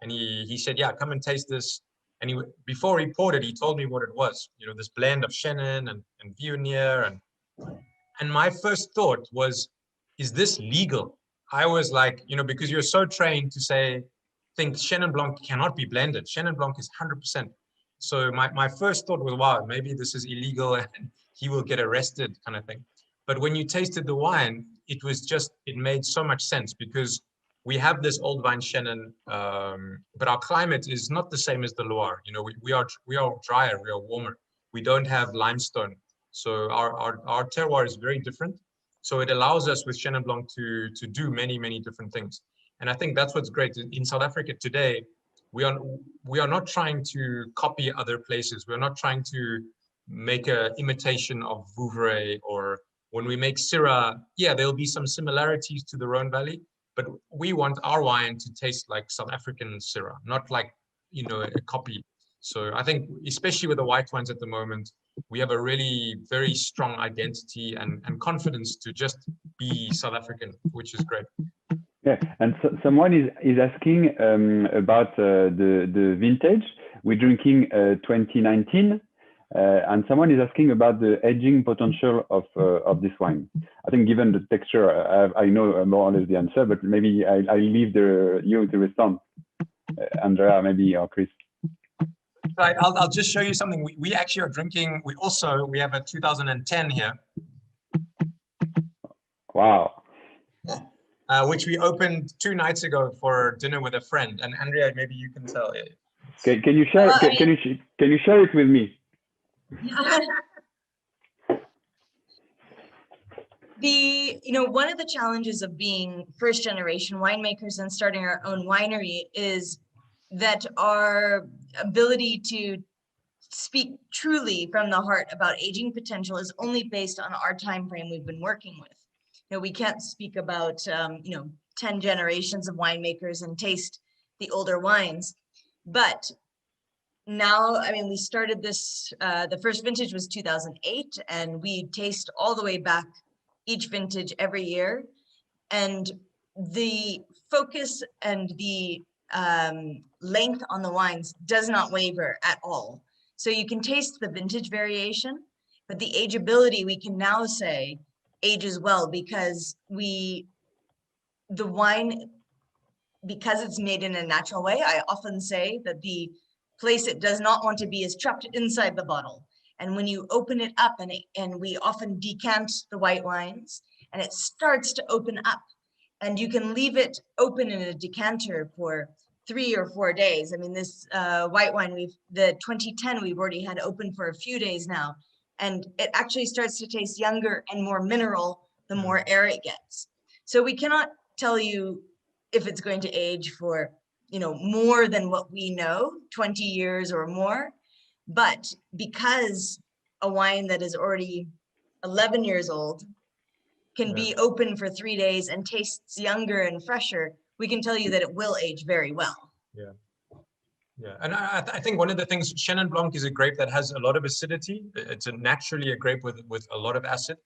And he said, yeah, come and taste this. And before he poured it, he told me what it was, this blend of Chenin and Viognier. And my first thought was, is this legal? I was like, because you're so trained to think Chenin Blanc cannot be blended. Chenin Blanc is 100%. So my first thought was, wow, maybe this is illegal and he will get arrested, kind of thing. But when you tasted the wine, it made so much sense, because we have this old vine Chenin, but our climate is not the same as the Loire. We are drier, we are warmer. We don't have limestone. So our terroir is very different. So it allows us with Chenin Blanc to do many, many different things. And I think that's what's great. In South Africa today, we are not trying to copy other places. We're not trying to make an imitation of Vouvray, or when we make Syrah, yeah, there'll be some similarities to the Rhone Valley, but we want our wine to taste like South African Syrah, not like, a copy. So I think, especially with the white wines at the moment, we have a really very strong identity and confidence to just be South African, which is great. Yeah, and so, someone is asking about the vintage. We're drinking 2019, and someone is asking about the aging potential of this wine. I think, given the texture, I know more or less the answer, but maybe I leave you to respond, Andrea, maybe, or Chris. Right, I'll just show you something. We actually are drinking. We have a 2010 here. Wow. Which we opened 2 nights ago for dinner with a friend. And Andrea, maybe you can tell it. Can you share? Can you share it with me? One of the challenges of being first-generation winemakers and starting our own winery is that our ability to speak truly from the heart about aging potential is only based on our time frame we've been working with. We can't speak about 10 generations of winemakers and taste the older wines, but now, we started this, the first vintage was 2008, and we taste all the way back each vintage every year. And the focus and the length on the wines does not waver at all. So you can taste the vintage variation, but the ageability, we can now say, ages well, because the wine, because it's made in a natural way, I often say that the place it does not want to be is trapped inside the bottle. And when you open it up, and we often decant the white wines, and it starts to open up, and you can leave it open in a decanter for 3 or 4 days. This white wine, the 2010, we've already had open for a few days now. And it actually starts to taste younger and more mineral the more air it gets. So we cannot tell you if it's going to age for, more than what we know, 20 years or more. But because a wine that is already 11 years old can be open for 3 days and tastes younger and fresher, we can tell you that it will age very well. Yeah. Yeah, and I think one of the things, Chenin Blanc is a grape that has a lot of acidity. It's naturally a grape with a lot of acid.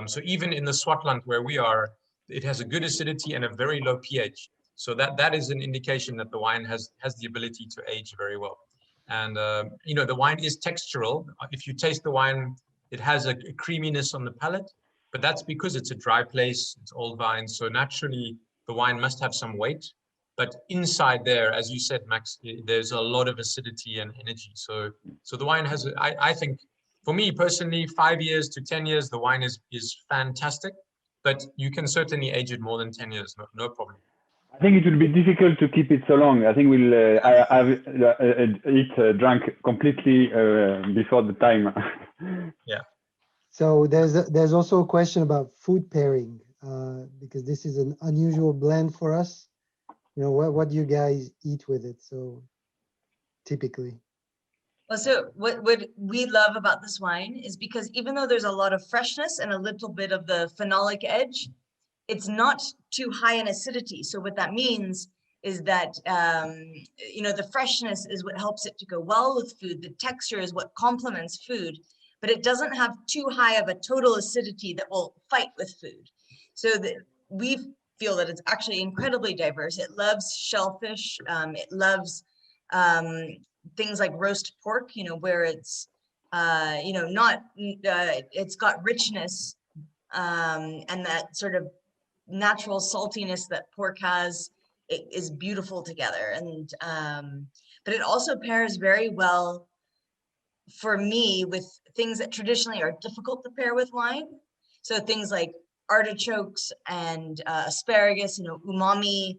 So even in the Swartland where we are, it has a good acidity and a very low pH. So that is an indication that the wine has the ability to age very well. And the wine is textural. If you taste the wine, it has a creaminess on the palate, but that's because it's a dry place, it's old vine. So naturally, the wine must have some weight. But inside there, as you said, Max, there's a lot of acidity and energy. So the wine has, I think, for me personally, 5 years to 10 years, the wine is fantastic. But you can certainly age it more than 10 years, no problem. I think it will be difficult to keep it so long. I think we'll have drunk completely before the time. Yeah. So there's also a question about food pairing, because this is an unusual blend for us. You know, what do you guys eat with it? So typically. Well, so what we love about this wine is because even though there's a lot of freshness and a little bit of the phenolic edge, it's not too high in acidity. So what that means is that, you know, the freshness is what helps it to go well with food. The texture is what complements food, but it doesn't have too high of a total acidity that will fight with food. So that we feel that it's actually incredibly diverse. It loves shellfish. It loves things like roast pork, you know, where it's, you know, not, it's got richness and that sort of natural saltiness that pork has. It is beautiful together. And, but it also pairs very well for me with things that traditionally are difficult to pair with wine. So things like artichokes and asparagus, you know, umami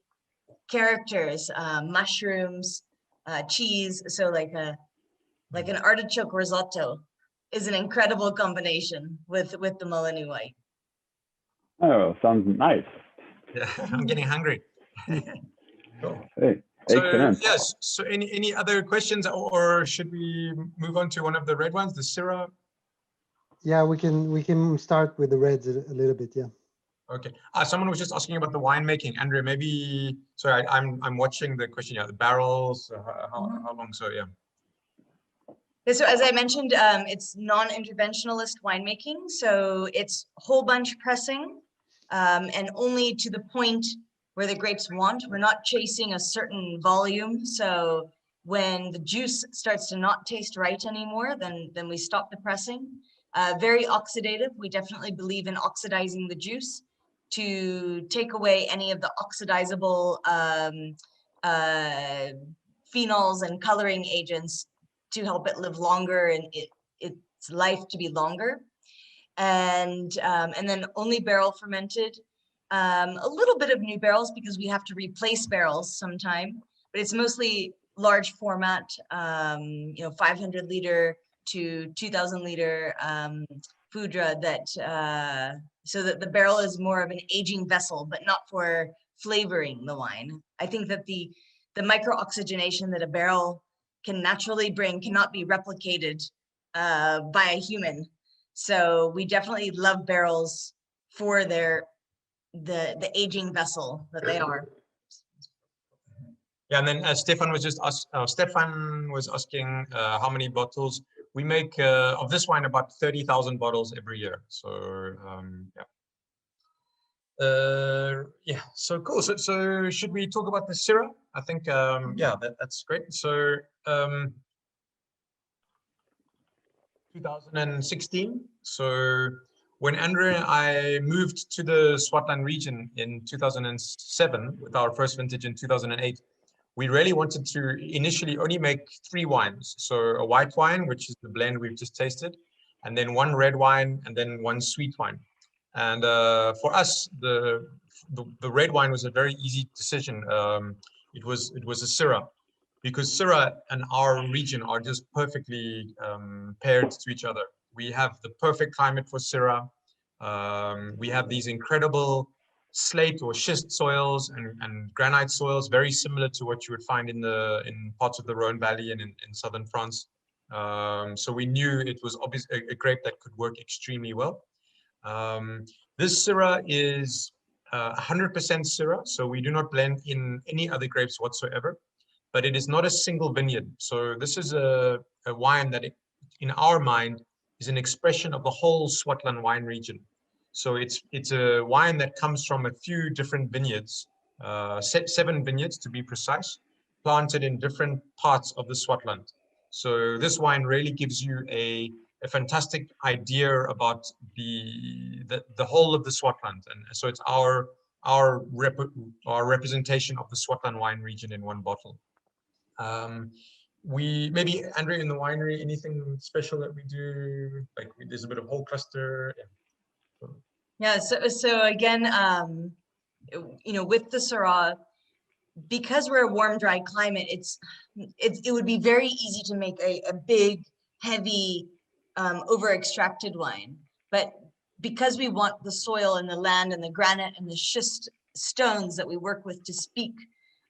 characters, mushrooms, cheese. So like an artichoke risotto is an incredible combination with the Mullineux white. Oh, sounds nice. Yeah, I'm getting hungry. Cool. Hey, So, excellent. yes. So, any other questions, or should we move on to one of the red ones, the Syrah? Yeah, we can start with the reds a little bit. Yeah. Okay. Someone was just asking about the winemaking. Andrea, maybe. Sorry, I'm watching the question. Yeah, the barrels. How long? So yeah. So as I mentioned, it's non-interventionalist winemaking. So it's whole bunch pressing and only to the point where the grapes want. We're not chasing a certain volume. So when the juice starts to not taste right anymore, then we stop the pressing. Very oxidative. We definitely believe in oxidizing the juice to take away any of the oxidizable phenols and coloring agents to help it live longer and its life to be longer. And then only barrel fermented. A little bit of new barrels because we have to replace barrels sometime, but it's mostly large format, you know, 500 liter to 2000 liter foudre that, so that the barrel is more of an aging vessel, but not for flavoring the wine. I think that the micro-oxygenation that a barrel can naturally bring cannot be replicated by a human. So we definitely love barrels for the aging vessel that they are. Yeah, and then Stefan was just asking how many bottles we make of this wine. About 30,000 bottles every year. So yeah, so cool. So should we talk about the Syrah? I think yeah, that's great. So 2016. So when Andrea and I moved to the Swartland region in 2007 with our first vintage in 2008, we really wanted to initially only make 3 wines. So a white wine, which is the blend we've just tasted, and then 1 red wine, and then 1 sweet wine. And for us, the red wine was a very easy decision. It was a Syrah, because Syrah and our region are just perfectly paired to each other. We have the perfect climate for Syrah. We have these incredible slate or schist soils and granite soils, very similar to what you would find in parts of the Rhone Valley and in southern France. So we knew it was obviously a grape that could work extremely well. This Syrah is 100% Syrah, so we do not blend in any other grapes whatsoever, but it is not a single vineyard. So this is a wine that, in our mind, is an expression of the whole Swartland wine region. So it's a wine that comes from a few different vineyards, 7 vineyards to be precise, planted in different parts of the Swartland. So this wine really gives you a fantastic idea about the whole of the Swartland, and so it's our representation of the Swartland wine region in one bottle. We maybe, Andrea, in the winery, anything special that we do? Like there's a bit of whole cluster. Yeah. So again, you know, with the Syrah, because we're a warm, dry climate, it would be very easy to make a big, heavy, over extracted wine. But because we want the soil and the land and the granite and the schist stones that we work with to speak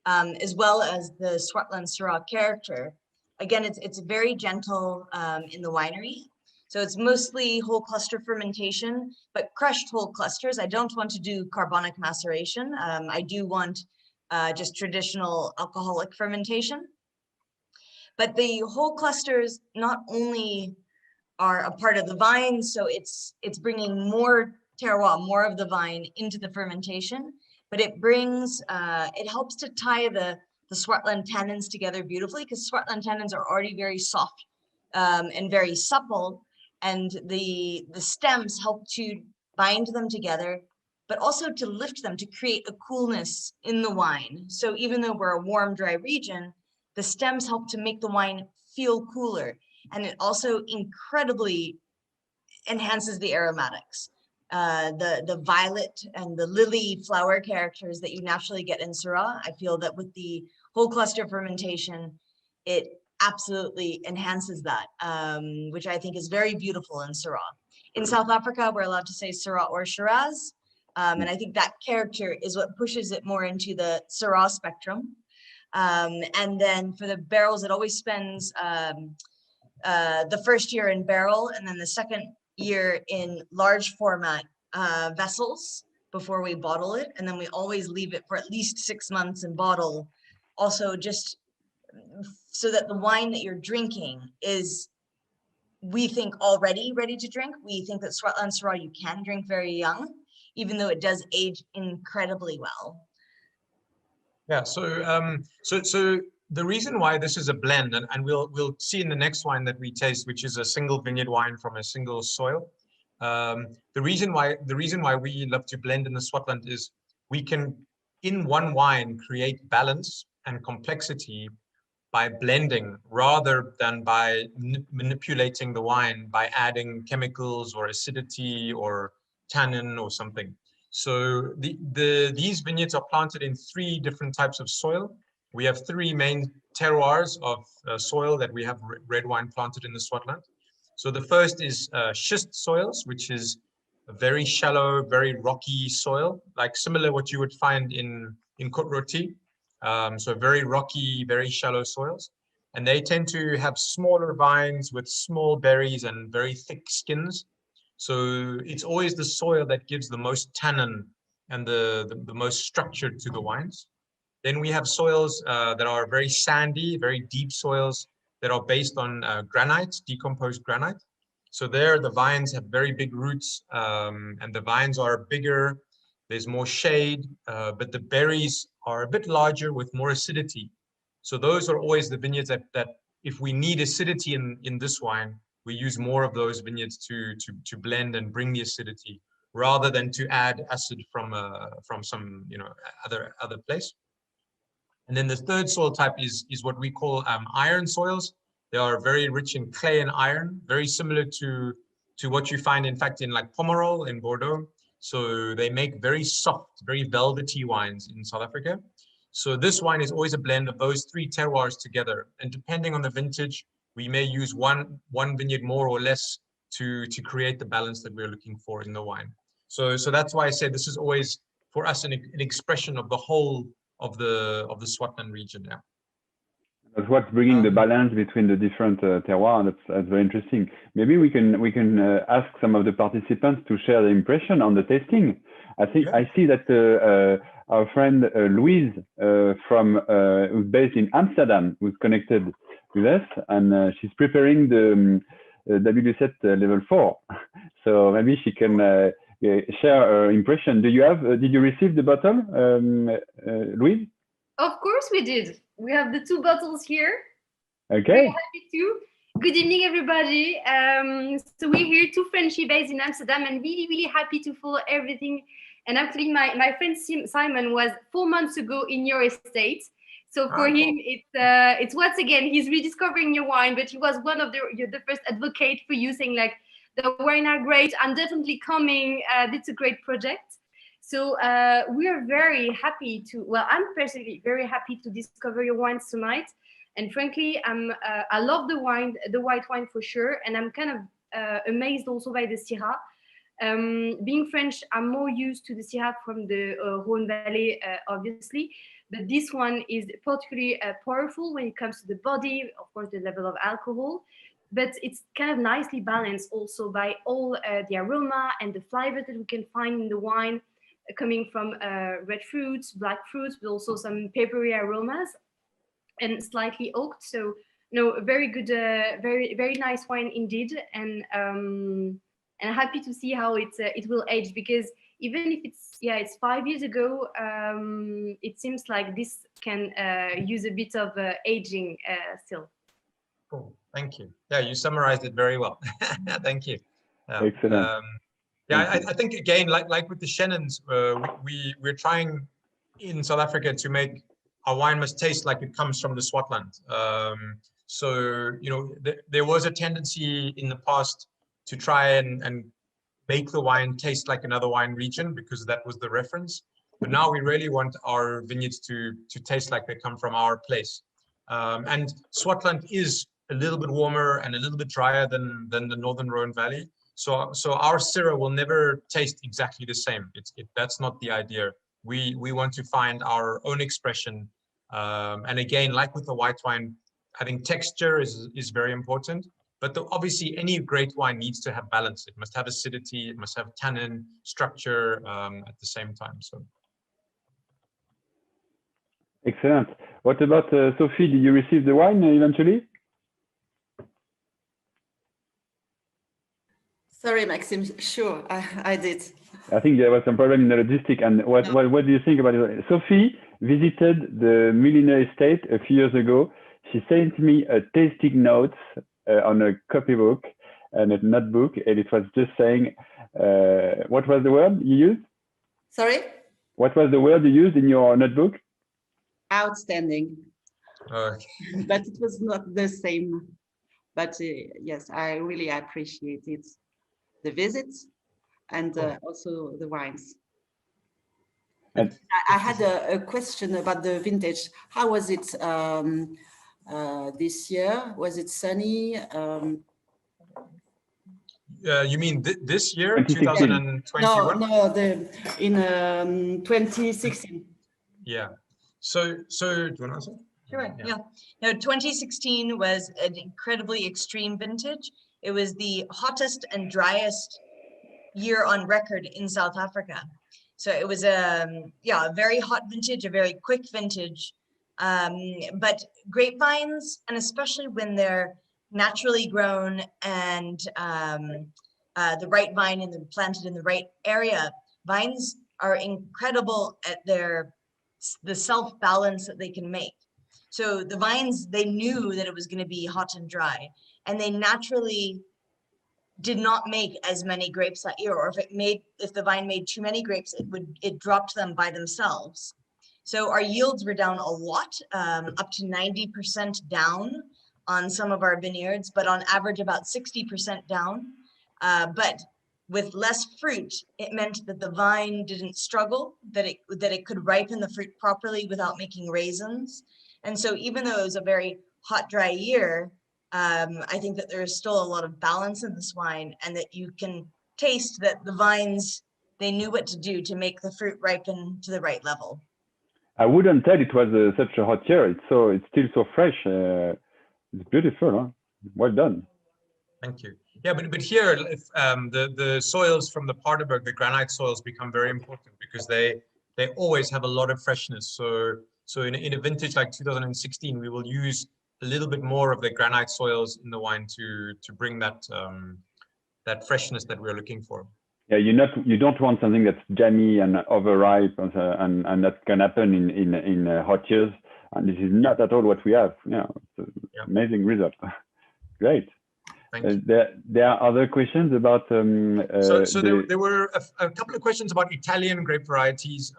as well as the Swartland Syrah character. Again, it's very gentle in the winery. So it's mostly whole cluster fermentation, but crushed whole clusters. I don't want to do carbonic maceration. I do want just traditional alcoholic fermentation. But the whole clusters not only are a part of the vine, so it's bringing more terroir, more of the vine into the fermentation, but it brings, it helps to tie the Swartland tannins together beautifully, because Swartland tannins are already very soft and very supple, and the stems help to bind them together, but also to lift them, to create a coolness in the wine. So even though we're a warm, dry region, the stems help to make the wine feel cooler. And it also incredibly enhances the aromatics. The violet and the lily flower characters that you naturally get in Syrah, I feel that with the whole cluster fermentation, it absolutely enhances that, which I think is very beautiful in Syrah. In South Africa, we're allowed to say Syrah or Shiraz, and I think that character is what pushes it more into the Syrah spectrum. And then for the barrels, it always spends the first year in barrel, and then the second year in large format vessels before we bottle it. And then we always leave it for at least 6 months in bottle, also just so that the wine that you're drinking is, we think, already ready to drink. We think that Swartland Syrah you can drink very young, even though it does age incredibly well. Yeah, so the reason why this is a blend, and we'll see in the next wine that we taste, which is a single vineyard wine from a single soil. The reason why we love to blend in the Swartland is we can, in one wine, create balance and complexity by blending rather than by manipulating the wine by adding chemicals or acidity or tannin or something. So these vineyards are planted in 3 different types of soil. We have 3 main terroirs of soil that we have red wine planted in the Swartland. So the first is schist soils, which is a very shallow, very rocky soil, like similar what you would find in Côte-Rôtie. So very rocky, very shallow soils. And they tend to have smaller vines with small berries and very thick skins. So it's always the soil that gives the most tannin and the most structure to the wines. Then we have soils that are very sandy, very deep soils that are based on granite, decomposed granite. So there the vines have very big roots and the vines are bigger. There's more shade, but the berries are a bit larger with more acidity. So those are always the vineyards that if we need acidity in this wine, we use more of those vineyards to blend and bring the acidity rather than to add acid from some other place. And then the third soil type is what we call iron soils. They are very rich in clay and iron, very similar to what you find, in fact, in like Pomerol in Bordeaux. So they make very soft, very velvety wines in South Africa. So this wine is always a blend of those 3 terroirs together. And depending on the vintage, we may use one vineyard more or less to create the balance that we're looking for in the wine. So that's why I say this is always for us an expression of the whole of the Swartland region. Yeah. That's what's bringing the balance between the different terroirs. That's very interesting. Maybe we can ask some of the participants to share their impression on the tasting. I think I see that our friend Louise who's based in Amsterdam, who's connected with us, and she's preparing the WSET level 4. So maybe she can share her impression. Did you receive the bottle, Louise? Of course we did. We have the 2 bottles here. Okay. Very happy to. Good evening, everybody. So we're here, 2 Frenchies based in Amsterdam, and really, really happy to follow everything. And actually, my friend Simon was 4 months ago in your estate. So for him, it's once again, he's rediscovering your wine, but he was one of the first advocate for you, saying like, the wine are great, I'm definitely coming, it's a great project. So we are very happy I'm personally very happy to discover your wines tonight. And frankly, I love the white wine for sure. And I'm kind of amazed also by the Syrah. Being French, I'm more used to the Syrah from the Rhône Valley, obviously. but this one is particularly powerful when it comes to the body, of course, the level of alcohol, but it's kind of nicely balanced also by all the aroma and the flavor that we can find in the wine, coming from red fruits, black fruits, but also some peppery aromas and slightly oaked. So no, very good, very nice wine indeed, and happy to see how it will age, because even if it's 5 years ago, it seems like this can use a bit of aging still. Cool, thank you. Yeah, you summarized it very well. Thank you. Excellent. Yeah, I think again, like with the Shennons, we're trying in South Africa to make our wine must taste like it comes from the Swartland. So, you know, there was a tendency in the past to try and make the wine taste like another wine region because that was the reference. But now we really want our vineyards to taste like they come from our place. And Swartland is a little bit warmer and a little bit drier than the Northern Rhone Valley. So our Syrah will never taste exactly the same. That's not the idea. We want to find our own expression. And again, like with the white wine, I think texture is very important. But obviously, any great wine needs to have balance. It must have acidity. It must have tannin structure at the same time. So. Excellent. What about Sophie? Did you receive the wine eventually? Sorry, Maxime. Sure, I did. I think there was some problem in the logistic. And what do you think about it? Sophie visited the Mullineux estate a few years ago. She sent me a tasting notes on a copybook and a notebook, and it was just saying, what was the word you used? Sorry? What was the word you used in your notebook? Outstanding. But it was not the same. But yes, I really appreciate it. The visits and also the wines. And I had a question about the vintage. How was it this year? Was it sunny? You mean this year, 2021? No, in 2016. Yeah. So do you want to answer? Sure. Yeah. No, 2016 was an incredibly extreme vintage. It was the hottest and driest year on record in South Africa. So it was a very hot vintage, a very quick vintage. But grapevines, and especially when they're naturally grown and the right vine and they're planted in the right area, vines are incredible at the self-balance that they can make. So the vines, they knew that it was going to be hot and dry, and they naturally did not make as many grapes that year. Or if the vine made too many grapes, it dropped them by themselves. So our yields were down a lot, up to 90% down on some of our vineyards, but on average about 60% down. But with less fruit, it meant that the vine didn't struggle, that it could ripen the fruit properly without making raisins. And so even though it was a very hot, dry year, I think that there is still a lot of balance in this wine, and that you can taste that the vines, they knew what to do to make the fruit ripen to the right level. I wouldn't tell it was such a hot year. It's still so fresh. It's beautiful, huh? Well done. Thank you. Yeah, but here, the soils from the Paardeberg, the granite soils, become very important because they always have a lot of freshness. So in a vintage like 2016, we will use a little bit more of the granite soils in the wine to bring that freshness that we're looking for. Yeah, you don't want something that's jammy and overripe, and that can happen in hot years. And this is not at all what we have. Yeah, amazing result. Great. Thank you. There are other questions about. There were a couple of questions about Italian grape varieties.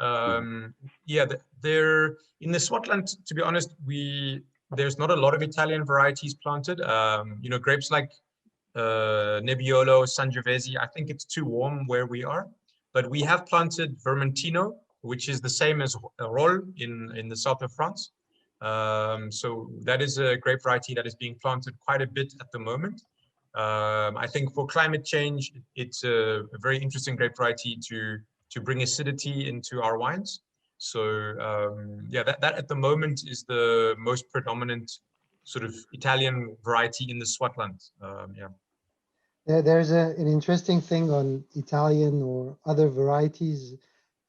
Yeah, they're in the Swartland. To be honest, there's not a lot of Italian varieties planted. You know, grapes like Nebbiolo, Sangiovese, I think it's too warm where we are. But we have planted Vermentino, which is the same as Rolle in the south of France. So that is a grape variety that is being planted quite a bit at the moment. I think for climate change, it's a very interesting grape variety to bring acidity into our wines. So yeah, that at the moment is the most predominant sort of Italian variety in the Swartland. Yeah. There's an interesting thing on Italian or other varieties.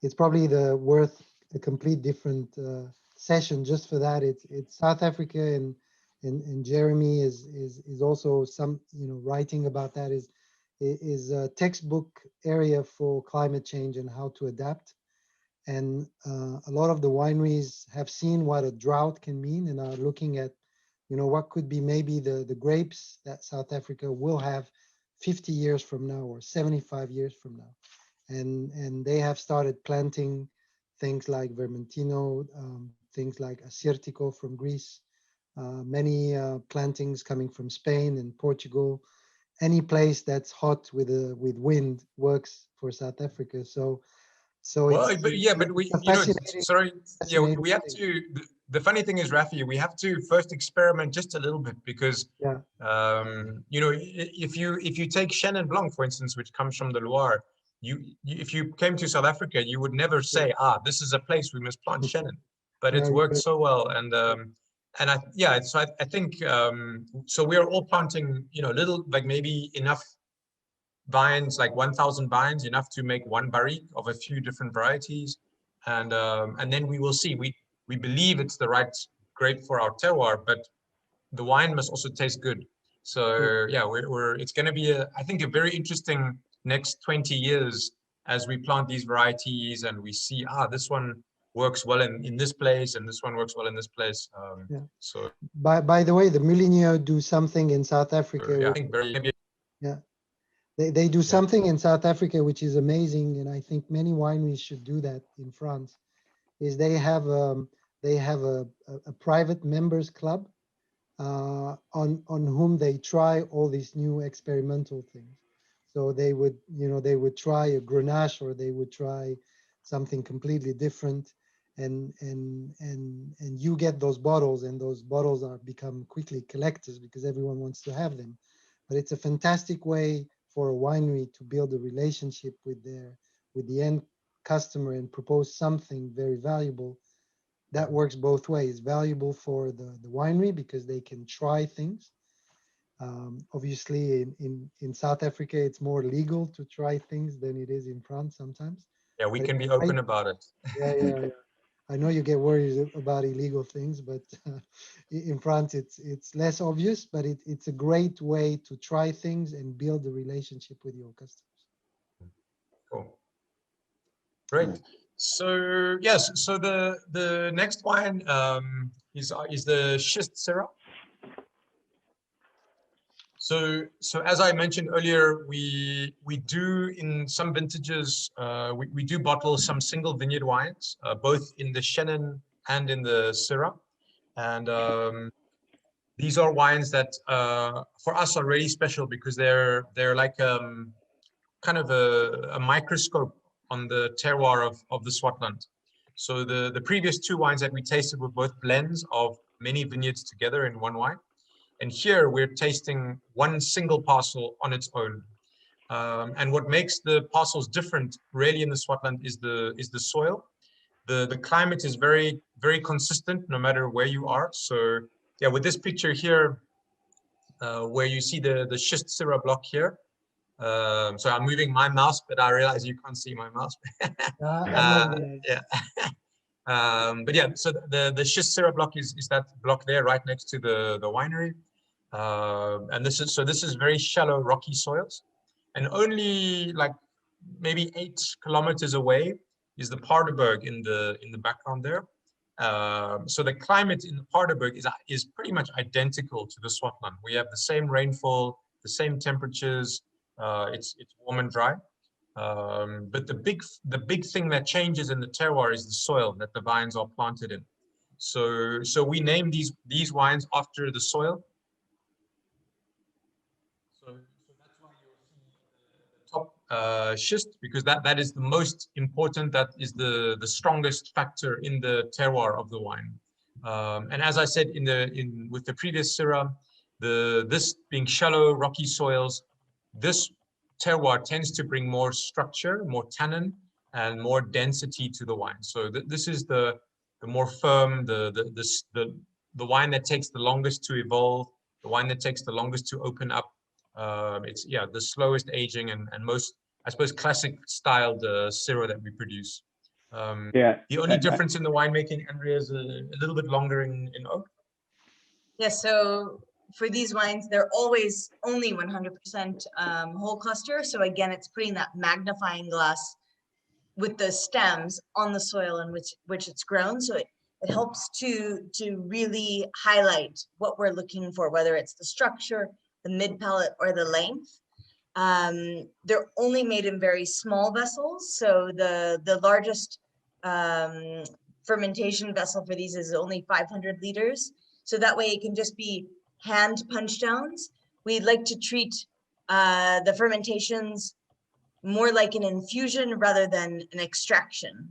It's probably worth a complete different session just for that. It's South Africa, and Jeremy is also some, you know, writing about that is a textbook area for climate change and how to adapt. And a lot of the wineries have seen what a drought can mean and are looking at, you know, what could be maybe the grapes that South Africa will have 50 years from now or 75 years from now. And they have started planting things like Vermentino, things like Assyrtiko from Greece, many plantings coming from Spain and Portugal. Any place that's hot with wind works for South Africa. So well, but yeah, but we, you know, sorry, yeah, we have to. The funny thing is, Rafi, we have to first experiment just a little bit because, yeah. You know, if you take Chenin Blanc, for instance, which comes from the Loire, if you came to South Africa, you would never say, this is a place we must plant Chenin, but it's worked so well, and yeah, so I think so we are all planting, you know, little, like maybe enough vines, like 1,000 vines, enough to make one barrique of a few different varieties, and then we will see. We believe it's the right grape for our terroir, but the wine must also taste good. So yeah, it's going to be I think a very interesting next 20 years as we plant these varieties and we see this one works well in this place and this one works well in this place. Yeah. So by the way, the Mullineux do something in South Africa. Yeah, I think yeah. They do something in South Africa which is amazing, and I think many wineries should do that in France. Is they have a private members club on whom they try all these new experimental things. So they would, you know, they would try a Grenache or they would try something completely different, and you get those bottles, and those bottles become quickly collectors because everyone wants to have them. But it's a fantastic way for a winery to build a relationship with the end customer and propose something very valuable. That works both ways. Valuable for the winery because they can try things. Obviously, in South Africa, it's more legal to try things than it is in France sometimes. Yeah, we can be open about it. Yeah. I know you get worried about illegal things, but in France, it's less obvious, but it's a great way to try things and build a relationship with your customers. Cool. Great. So yes, so the next wine is the Schist Syrah. So as I mentioned earlier, we do in some vintages we do bottle some single vineyard wines, both in the Chenin and in the Syrah, and these are wines that for us are really special because they're like kind of a microscope on the terroir of the Swartland. So the previous two wines that we tasted were both blends of many vineyards together in one wine. And here we're tasting one single parcel on its own. And what makes the parcels different really in the Swartland is the soil. The climate is very, very consistent no matter where you are. So yeah, with this picture here, where you see the Schist Syrah block here, so I'm moving my mouse, but I realize you can't see my mouse. Yeah. But yeah, so the Schist Syrah block is that block there right next to the winery. And this is very shallow rocky soils. And only like maybe 8 kilometers away is the Paardeberg in the background there. So the climate in the Paardeberg is pretty much identical to the Swartland. We have the same rainfall, the same temperatures. It's warm and dry, but the big thing that changes in the terroir is the soil that the vines are planted in. So we name these wines after the soil. So that's why you'll see the top schist, because that is the most important. That is the strongest factor in the terroir of the wine. And as I said with the previous Syrah, this being shallow rocky soils, this terroir tends to bring more structure, more tannin, and more density to the wine. So this is the more firm, the wine that takes the longest to evolve, the wine that takes the longest to open up. It's the slowest aging and most, I suppose, classic styled Syrah that we produce. The only difference in the winemaking, Andrea, is a little bit longer in oak. Yes, so for these wines, they're always only 100% whole cluster. So again, it's putting that magnifying glass with the stems on the soil in which it's grown. So it helps to really highlight what we're looking for, whether it's the structure, the mid palate, or the length. They're only made in very small vessels. So the largest fermentation vessel for these is only 500 liters. So that way it can just be hand punch downs. We like to treat the fermentations more like an infusion rather than an extraction.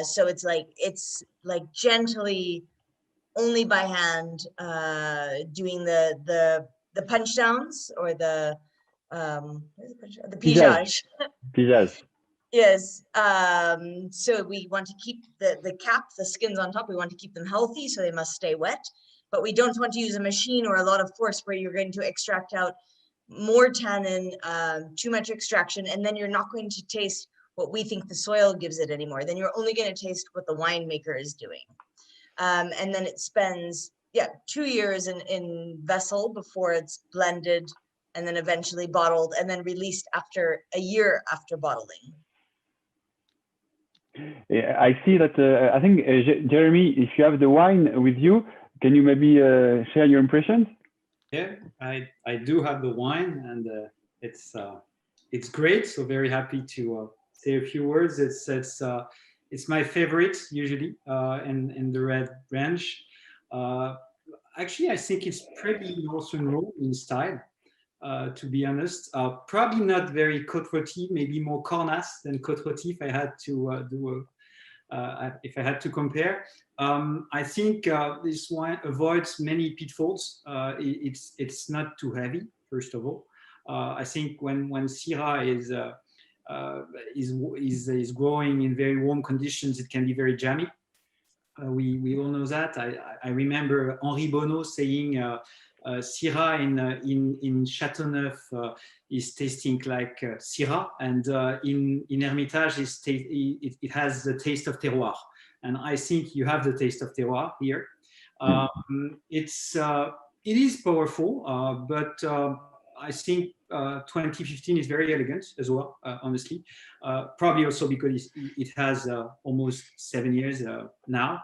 So it's like gently, only by hand, doing the punch downs or the pigeage. Pigeage. Yes. So we want to keep the cap, the skins on top. We want to keep them healthy, so they must stay wet. But we don't want to use a machine or a lot of force where you're going to extract out more tannin, too much extraction, and then you're not going to taste what we think the soil gives it anymore. Then you're only going to taste what the winemaker is doing. And then it spends 2 years in vessel before it's blended and then eventually bottled and then released after a year after bottling. I see that. I think Jeremy, if you have the wine with you, can you maybe share your impressions? Yeah, I do have the wine, and it's great. So very happy to say a few words. It's my favorite usually in the red branch. Actually, I think it's pretty Northern Rhone in style. To be honest, probably not very Côte Rôtie, maybe more Cornas than Côte Rôtie if I had to if I had to compare. I think this wine avoids many pitfalls. It's not too heavy, first of all. I think when Syrah is growing in very warm conditions, it can be very jammy. We all know that. I remember Henri Bonneau saying Syrah in Châteauneuf is tasting like Syrah, and in Hermitage it has the taste of terroir. And I think you have the taste of terroir here. It is powerful, but I think 2015 is very elegant as well, honestly. Probably also because it has almost 7 years now.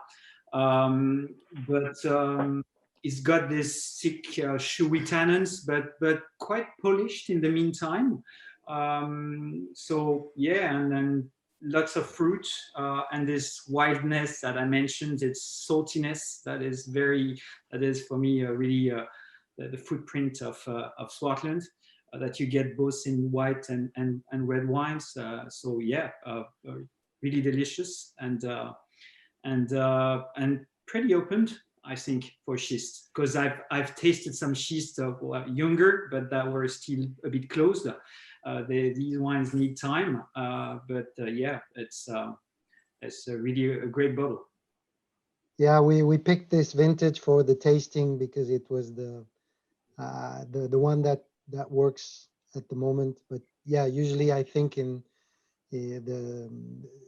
It's got this thick, chewy tannins, but quite polished in the meantime. So yeah, and then lots of fruit and this wildness that I mentioned. It's saltiness that is for me really the footprint of Swartland that you get both in white and red wines. So yeah, really delicious and pretty opened, I think, for Schist, because I've tasted some Schist younger, but that were still a bit closed. These wines need time, but yeah, it's really a great bottle. Yeah, we picked this vintage for the tasting because it was the one that works at the moment. But yeah, usually I think in the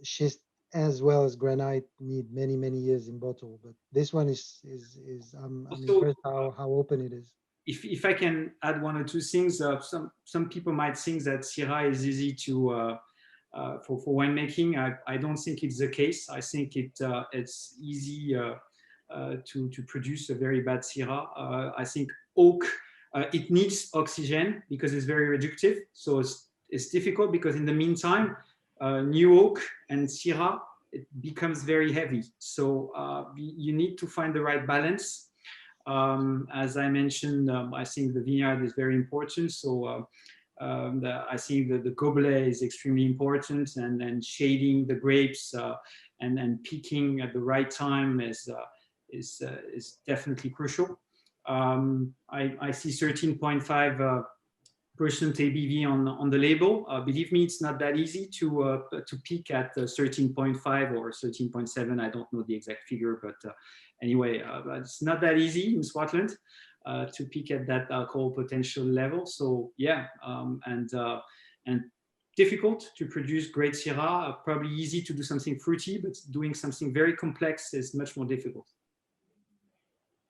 Schist as well as granite need many years in bottle, but this one is I'm impressed how open it is. If I can add one or two things, some people might think that Syrah is easy to for winemaking. I don't think it's the case. I think it's easy to produce a very bad Syrah. I think oak it needs oxygen because it's very reductive, so it's difficult because in the meantime. New oak and Syrah, it becomes very heavy. So you need to find the right balance. As I mentioned, I think the vineyard is very important. So I think that the gobelet is extremely important, and shading the grapes and picking at the right time is definitely crucial. I see 13.5 ABV on the label. Believe me, it's not that easy to peak at 13.5 or 13.7. I don't know the exact figure, but anyway, it's not that easy in Scotland to peak at that alcohol potential level. So yeah, and difficult to produce great Syrah. Probably easy to do something fruity, but doing something very complex is much more difficult.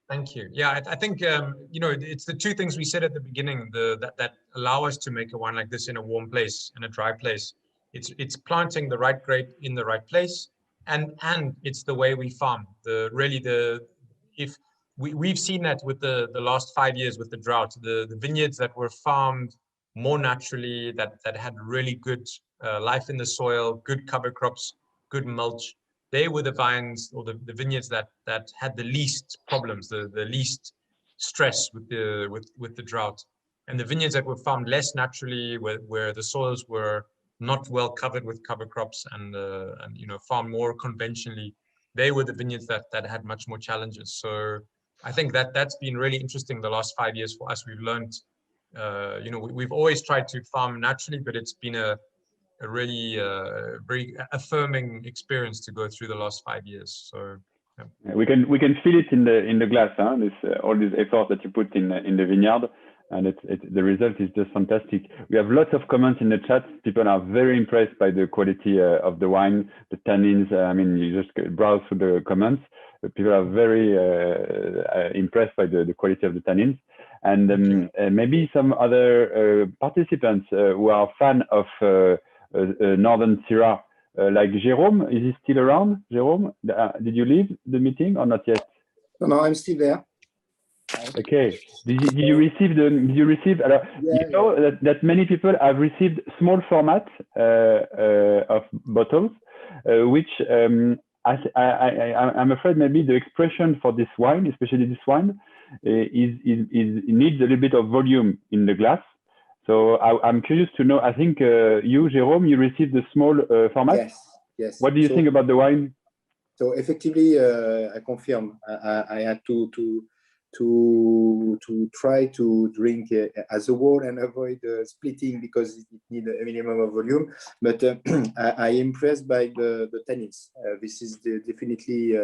Thank you. Yeah, I think you know, it's the two things we said at the beginning that allow us to make a wine like this in a warm place, in a dry place. It's planting the right grape in the right place, and it's the way we farm. If we've seen that with the last 5 years with the drought, the vineyards that were farmed more naturally, that had really good life in the soil, good cover crops, good mulch. They were the vines or the vineyards that had the least problems, the least stress with the drought. And the vineyards that were farmed less naturally, where the soils were not well covered with cover crops and you know, farmed more conventionally, they were the vineyards that had much more challenges. So I think that's been really interesting the last 5 years for us. We've learned, you know, we've always tried to farm naturally, but it's been a really very affirming experience to go through the last 5 years. So yeah. We can feel it in the glass, huh? All these efforts that you put in the vineyard, and the result is just fantastic. We have lots of comments in the chat. People are very impressed by the quality of the wine, the tannins. I mean, you just browse through the comments. People are very impressed by the quality of the tannins. And maybe some other participants who are fan of Northern Syrah, like Jérôme, is he still around? Jérôme, did you leave the meeting or not yet? No, I'm still there. Okay. Did you receive? Yeah, you know that many people have received small format of bottles, which I'm afraid maybe the expression for this wine, especially this wine, needs a little bit of volume in the glass. So I'm curious to know, I think you, Jérôme, you received the small format? Yes. What do you think about the wine? So effectively, I confirm. I had to try to drink as a whole and avoid splitting because it needs a minimum of volume. But I am impressed by the tannins. This is definitely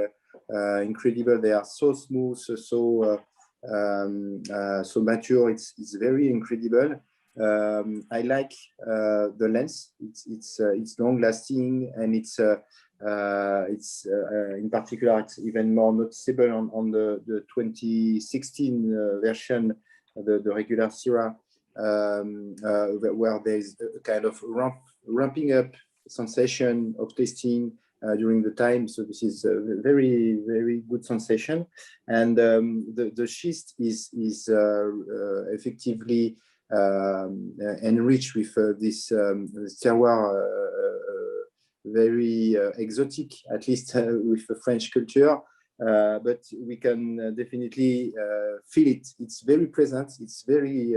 incredible. They are so smooth, so mature. It's very incredible. I like the length. It's long lasting, and it's in particular it's even more noticeable on the 2016 version, the regular Syrah, where there's a kind of ramping up sensation of tasting during the time. So this is a very, very good sensation, and the Schist is effectively enriched with this terroir, very exotic, at least with the French culture, but we can definitely feel it. It's very present. It's very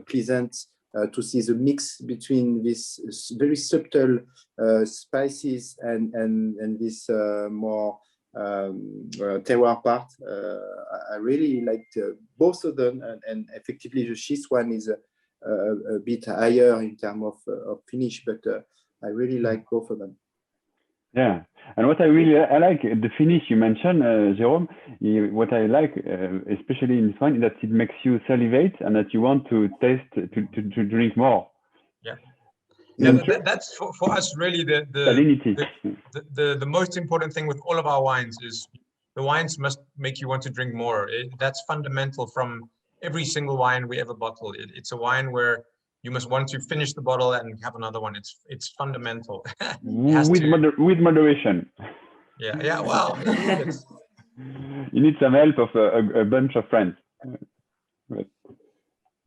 pleasant to see the mix between this very subtle spices and this more terroir part. I really liked both of them, and effectively the Schist one is a bit higher in terms of finish, but I really like both of them. Yeah, and what I like the finish you mentioned, Jérôme. What I like, especially in this one, is that it makes you salivate and that you want to taste, to drink more. Yeah. Yeah, that's for us really the most important thing with all of our wines is the wines must make you want to drink more. That's fundamental from every single wine we ever bottle. It's a wine where you must want to finish the bottle and have another one. It's fundamental. With moderation. Yeah. Well, you need some help of a bunch of friends. But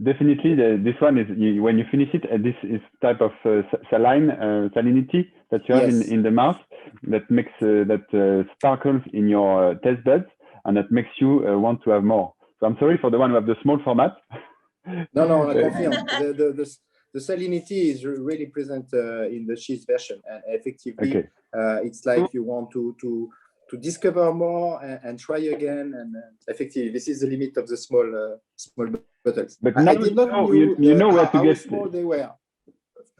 definitely, this one is when you finish it. This is type of salinity that you have in the mouth that makes sparkles in your taste buds, and that makes you want to have more. So I'm sorry for the one who have the small format. No, I confirm. The salinity is really present in the Schist version, and effectively, it's like you want to discover more and try again. And effectively, this is the limit of the small bottles. But now I did not know you know where to how get. small they were.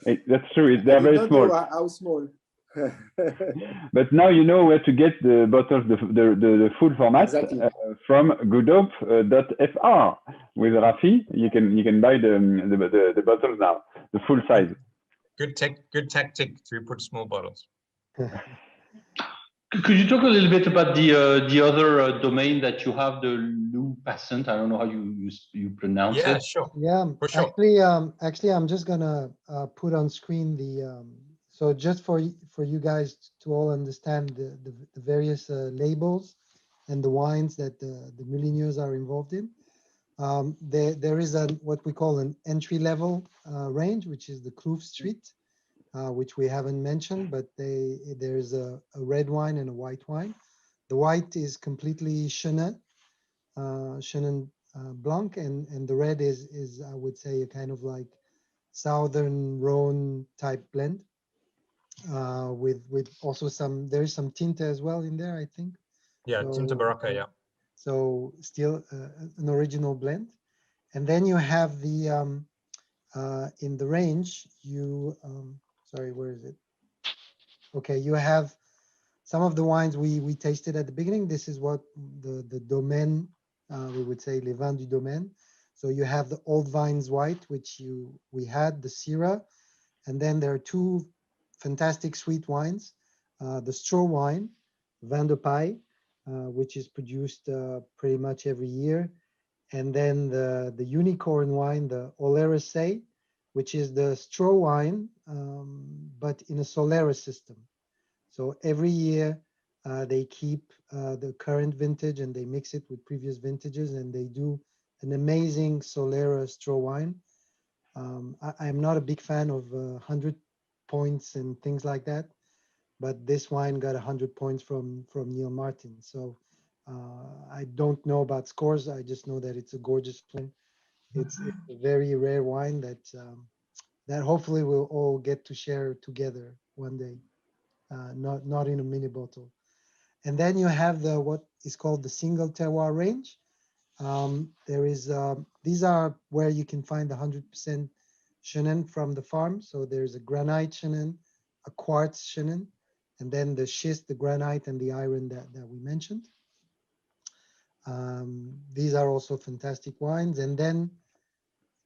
That's true. They're very small. How small. But now you know where to get the bottles, the full format, exactly. From goodhope.fr with Rafi. You can buy the bottles now, the full size. Good tactic to put small bottles. Could you talk a little bit about the other domain that you have, the Lou Passant? I don't know how you pronounce it. Yeah, sure. Yeah, for sure. Actually, I'm just gonna put on screen the. So just for you guys to all understand the various labels and the wines that the Mullineux are involved in. There is what we call an entry-level range, which is the Kloof Street, which we haven't mentioned, but there's a red wine and a white wine. The white is completely Chenin Blanc, and the red is I would say a kind of like Southern Rhone type blend, with also there's some Tinta as well in there, I think. Yeah, so, Tinta Barocca, yeah. So still an original blend. And then you have the, in the range, sorry, where is it? Okay, you have some of the wines we tasted at the beginning. This is what the domaine, we would say les vins du domaine. So you have the Old Vines White, which we had, the Syrah, and then there are two fantastic sweet wines, the straw wine, Vin de Paille, which is produced pretty much every year. And then the unicorn wine, the Oleracea, which is the straw wine, but in a Solera system. So every year they keep the current vintage and they mix it with previous vintages, and they do an amazing Solera straw wine. I'm not a big fan of 100 points and things like that, but this wine got 100 points from Neil Martin. So I don't know about scores. I just know that it's a gorgeous wine. It's a very rare wine that hopefully we'll all get to share together one day, not in a mini bottle. And then you have what is called the single terroir range. There is these are where you can find 100% Chenin from the farm. So there's a granite Chenin, a quartz Chenin, and then the schist, the granite, and the iron that we mentioned. These are also fantastic wines. And then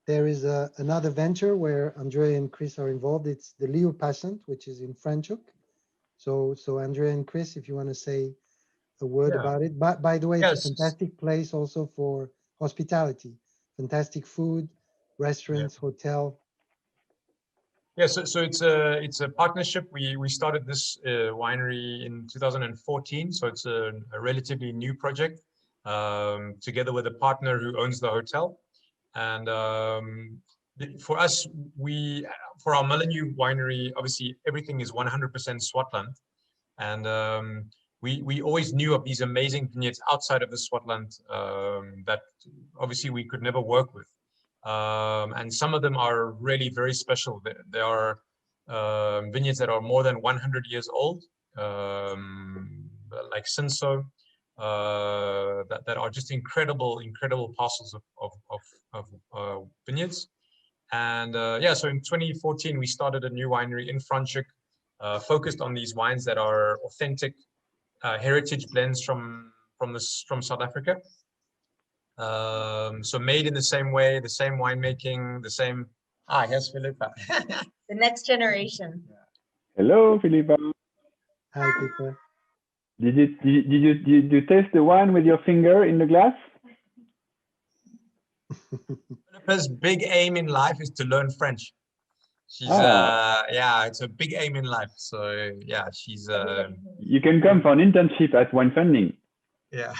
there is another venture where Andrea and Chris are involved. It's the Lou Passant, which is in Franschhoek. So Andrea and Chris, if you want to say a word about it. By the way, it's a fantastic place also for hospitality. Fantastic food, restaurants, hotel. Yeah, so it's a partnership. We started this winery in 2014, so it's a relatively new project, together with a partner who owns the hotel. And for us, for our Mullineux winery, obviously everything is 100% Swartland, and we always knew of these amazing vineyards outside of the Swartland that obviously we could never work with. And some of them are really very special. There are vineyards that are more than 100 years old, like Cinso, that are just incredible parcels of vineyards. And yeah, so in 2014 we started a new winery in Franschhoek, focused on these wines that are authentic heritage blends from South Africa. So made in the same way, the same winemaking, the same. Here's Philippa. The next generation. Hello, Philippa. Hi, Philippa. Did you taste the wine with your finger in the glass? Philippa's big aim in life is to learn French. She's yeah, it's a big aim in life. So yeah, she's. You can come for an internship at WineFunding. Yeah.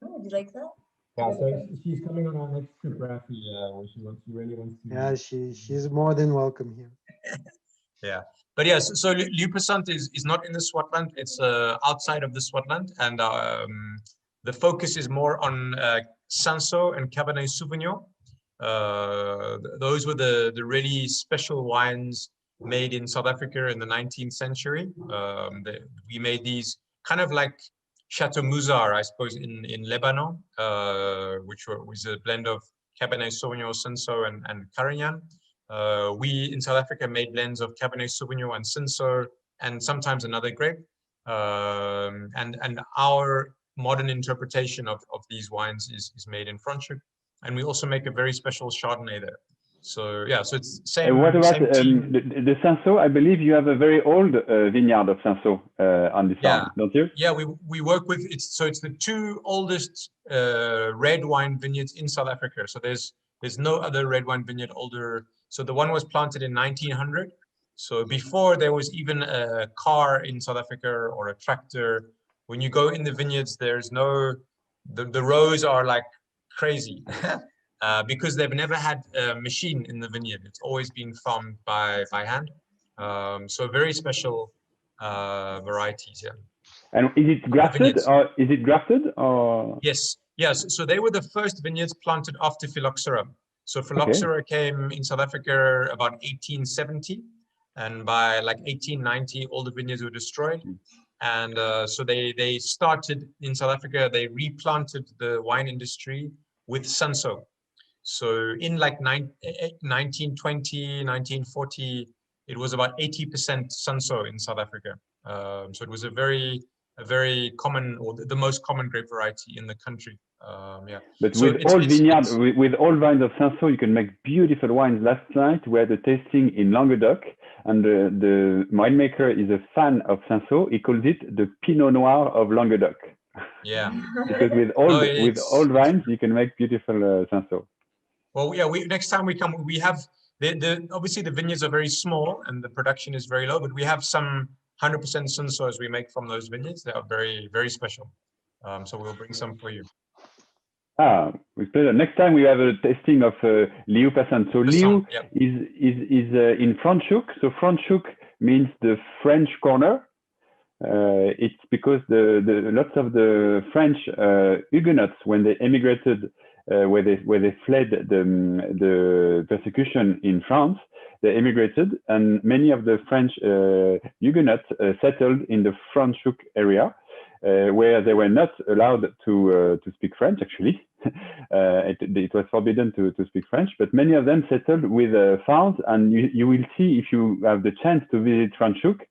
Oh, do you like that? Yeah, so she's coming on our next trip, Rafi, where she really wants to. Yeah, she's more than welcome here. Yeah, but yes, yeah, so Lou Passant is not in the Swartland. It's outside of the Swartland, and the focus is more on Cinso and Cabernet Sauvignon. Those were the really special wines made in South Africa in the 19th century. We made these kind of like Chateau Mouzar, I suppose, in Lebanon, which was a blend of Cabernet Sauvignon, Cinsault, and Carignan. We in South Africa made blends of Cabernet Sauvignon and Cinsault, and sometimes another grape. And our modern interpretation of these wines is made in Franschhoek, and we also make a very special Chardonnay there. So yeah, so it's same. And what about the Cinsault? I believe you have a very old vineyard of Cinsault on this farm, don't you? Yeah, we work with it's the two oldest red wine vineyards in South Africa. So there's no other red wine vineyard older. So the one was planted in 1900. So before there was even a car in South Africa or a tractor. When you go in the vineyards, there's no the rows are like crazy. Because they've never had a machine in the vineyard. It's always been farmed by hand. So very special varieties, yeah. And is it grafted or? Yes, yes. So they were the first vineyards planted after phylloxera. So phylloxera came in South Africa about 1870, and by like 1890, all the vineyards were destroyed. And so they started in South Africa. They replanted the wine industry with Cinsault. So in like 1920, 1940, it was about 80% Cinsault in South Africa. So it was a very common, or the most common grape variety in the country. Yeah. But so with all vineyards, with all vines of Cinsault, you can make beautiful wines. Last night we had a tasting in Languedoc, and the winemaker is a fan of Cinsault. He calls it the Pinot Noir of Languedoc. Yeah. Because with all vines, you can make beautiful Cinsault. Well, yeah. Next time we come, we have obviously the vineyards are very small and the production is very low, but we have some 100% Cinsaults we make from those vineyards. They are very, very special. So we'll bring some for you. With pleasure. Next time we have a tasting of Liu Passant. So Liu is in Franschhoek. So Franschhoek means the French corner. It's because lots of the French Huguenots, when they emigrated, where they fled the persecution in France, they emigrated, and many of the French Huguenots settled in the Franschhoek area, where they were not allowed to speak French. Actually, it was forbidden to speak French. But many of them settled with farms, and you will see, if you have the chance to visit Franschhoek,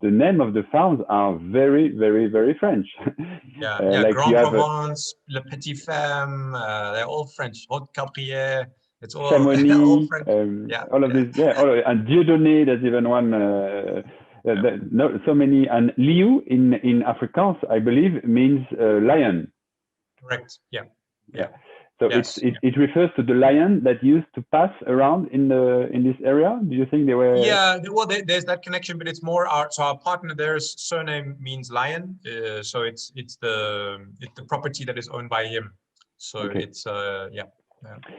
the name of the farms are very, very, very French. Yeah, like Grand Provence, Le Petit Femme, they're all French. Haute Cabrières, it's all, all French. All of these, and Dieudonné, there's even one. So many. And Liu in Afrikaans, I believe, means lion. Correct. Yeah. So it refers to the lion that used to pass around in this area. Do you think they were? Yeah, well, there's that connection, but it's more our partner there's surname means lion, so it's the property that is owned by him. So it's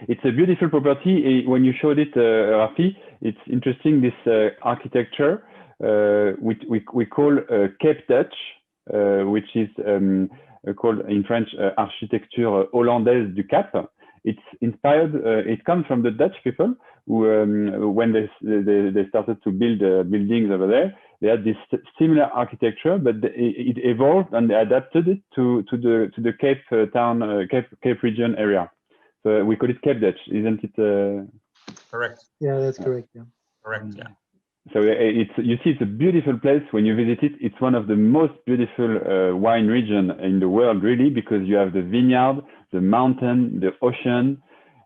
It's a beautiful property. When you showed it, Rafi, it's interesting. This architecture, which we call Cape Dutch, which is called in French architecture hollandaise du Cap. It's inspired. It comes from the Dutch people who, when they started to build buildings over there, they had this similar architecture, but it evolved and they adapted it to the Cape town, Cape region area. So we call it Cape Dutch, isn't it? Correct. Yeah, that's correct. Yeah. Correct. Yeah. So you see, it's a beautiful place when you visit it. It's one of the most beautiful wine region in the world, really, because you have the vineyard, the mountain, the ocean,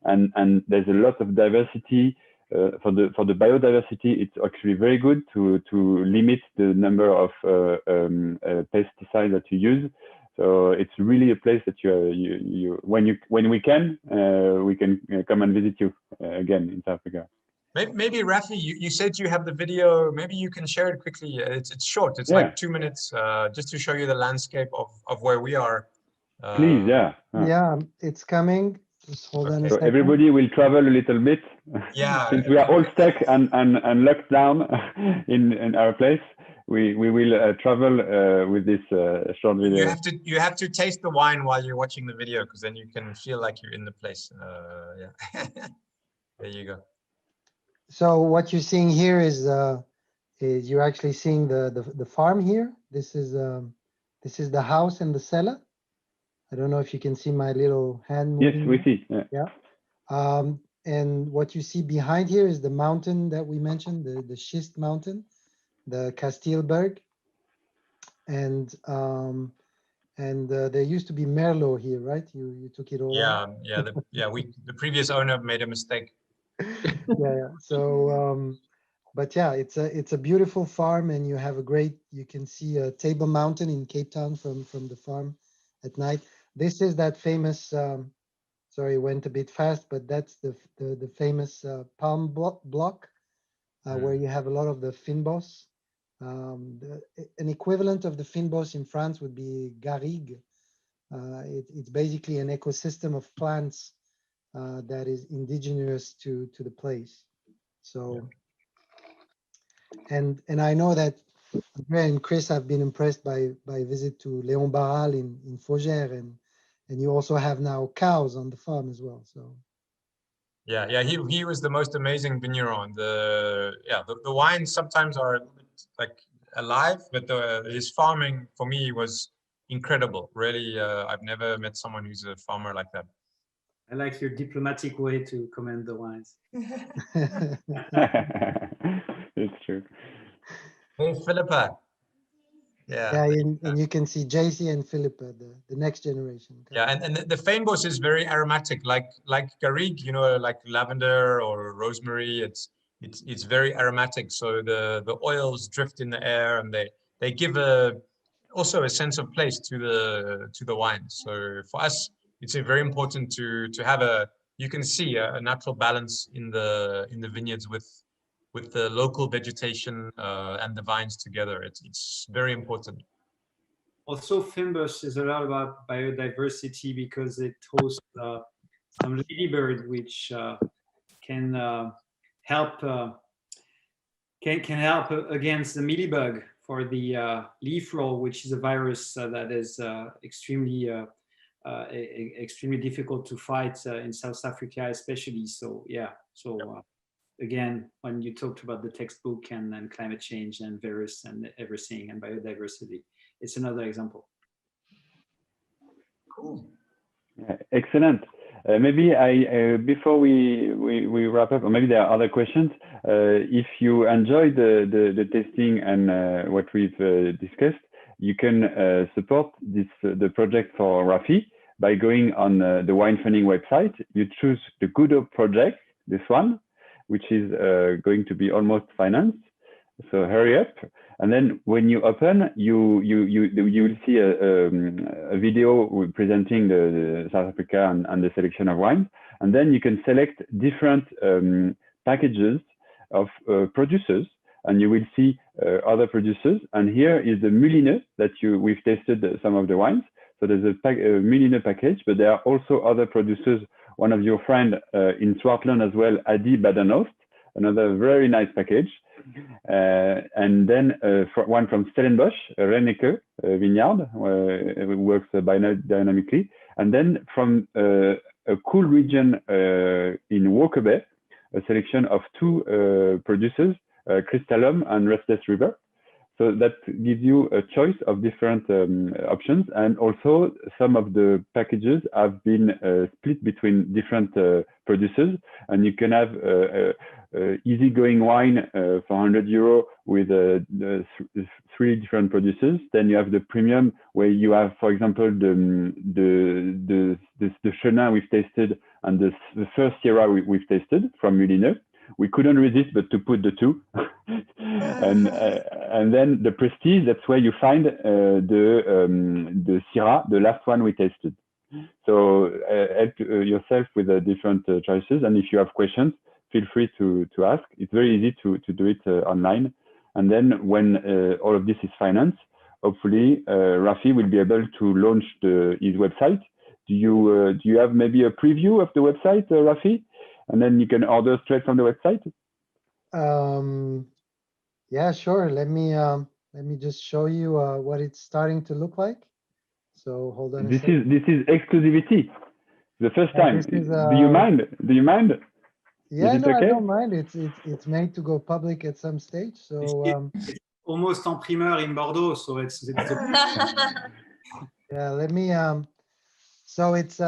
and there's a lot of diversity. For the biodiversity, it's actually very good to limit the number of pesticides that you use. So it's really a place that when we can come and visit you again in South Africa. Maybe Rafi, you said you have the video. Maybe you can share it quickly. It's short. It's like 2 minutes, just to show you the landscape of where we are. Please, yeah. Yeah, it's coming. Just hold on a second. Everybody will travel a little bit. Yeah. Since we are all stuck and locked down in our place, we will travel with this short video. You have to taste the wine while you're watching the video, because then you can feel like you're in the place. Yeah. There you go. So what you're seeing here is you're actually seeing the farm here. This is This is the house and the cellar. I don't know if you can see my little hand moving. Yes, we see. Yeah. And what you see behind here is the mountain that we mentioned, the Schist mountain, the Kastilberg. And there used to be Merlot here, right? You took it all. The previous owner made a mistake. Yeah. So, but yeah, it's a beautiful farm, and you have you can see a Table Mountain in Cape Town from the farm at night. This is that famous. Sorry, went a bit fast, but that's the famous palm block where you have a lot of the fynbos. An equivalent of the fynbos in France would be garrigue. It's basically an ecosystem of plants that is indigenous to the place. So, and I know that Andrea and Chris have been impressed by visit to Léon Barral in Faugère, and you also have now cows on the farm as well. So. Yeah, he was the most amazing vigneron. The wines sometimes are like alive, but his farming for me was incredible. Really, I've never met someone who's a farmer like that. I like your diplomatic way to commend the wines. It's true. Hey, Philippa. Yeah, and you can see JC and Philippa, the next generation. Yeah, and the fynbos is very aromatic, like garrigue, you know, like lavender or rosemary. It's very aromatic. So the oils drift in the air, and they give also a sense of place to the wine. So for us, it's very important to have you can see a natural balance in the vineyards with the local vegetation and the vines together. It's very important. Also, fynbos is a lot about biodiversity because it hosts some ladybird, which can help against the mealybug for the leaf roll, which is a virus that is extremely difficult to fight in South Africa, especially. So yeah. So again, when you talked about the textbook and climate change and virus and everything and biodiversity, it's another example. Cool. Excellent. Maybe before we wrap up, or maybe there are other questions. If you enjoyed the tasting and what we've discussed, you can support the project for Rafi by going on the WineFunding website. You choose the Good Hope project, this one, which is going to be almost financed. So hurry up. And then when you open, you will see a video presenting the South Africa and the selection of wines. And then you can select different packages of producers, and you will see other producers. And here is the Mullineux that we've tasted some of the wines. So there's a Mullineux package, but there are also other producers. One of your friends in Swartland as well, Adi Badenhorst, another very nice package. And then one from Stellenbosch, Renneke vineyard, who works dynamically. And then from a cool region in Walker Bay, a selection of two producers, Crystallum and Restless River. So that gives you a choice of different options. And also some of the packages have been split between different producers, and you can have easygoing wine for €100 with three different producers. Then you have the premium where you have, for example, the Chenin we've tasted and the first Syrah we've tasted from Mullineux. We couldn't resist but to put the two. and then the Prestige, that's where you find the Syrah, the last one we tasted. So help yourself with the different choices. And if you have questions, feel free to ask. It's very easy to do it online. And then when all of this is financed, hopefully Rafi will be able to launch his website. Do you have maybe a preview of the website, Rafi? And then you can order straight from the website? Yeah, sure. Let me just show you what it's starting to look like. So hold on. This is exclusivity. The first time. Do you mind? Do you mind? Yeah, no, okay? I don't mind. It's made to go public at some stage. So Almost en primeur in Bordeaux, so it's Yeah, let me. So it's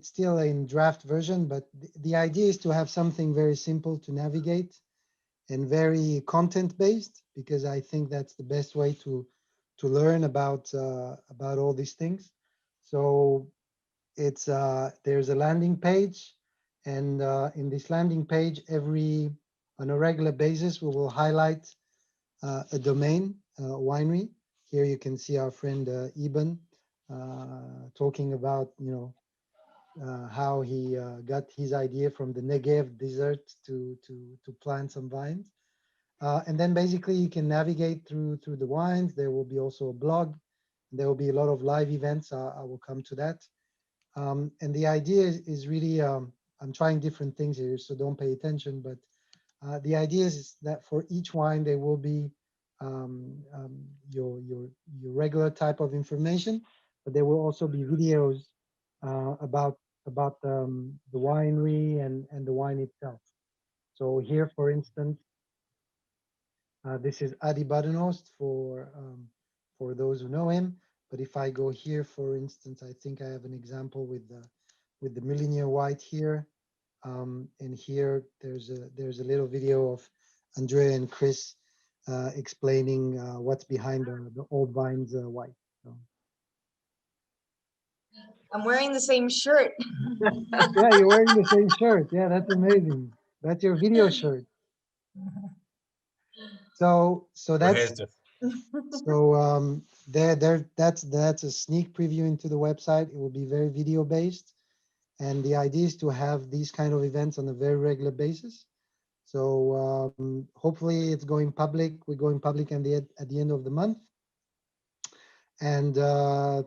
still in draft version, but the idea is to have something very simple to navigate and very content based, because I think that's the best way to learn about all these things. So it's there's a landing page, and in this landing page, on a regular basis, we will highlight a domain, winery. Here you can see our friend Eben talking about, how he got his idea from the Negev desert to plant some vines. And then basically you can navigate through the wines. There will be also a blog. There will be a lot of live events. I will come to that. And the idea is really, I'm trying different things here, so don't pay attention. But the idea is that for each wine, there will be your regular type of information, but there will also be videos about the winery and the wine itself. So here, for instance, this is Adi Badenost for those who know him. But if I go here, for instance, I think I have an example with the Mullineux white here. And here there's a little video of Andrea and Chris explaining what's behind the Old Vines white. So. I'm wearing the same shirt. Yeah, you're wearing the same shirt. Yeah, that's amazing. That's your video shirt. So that's that's a sneak preview into the website. It will be very video based, and the idea is to have these kind of events on a very regular basis. So hopefully it's going public. We're going public at the end of the month, and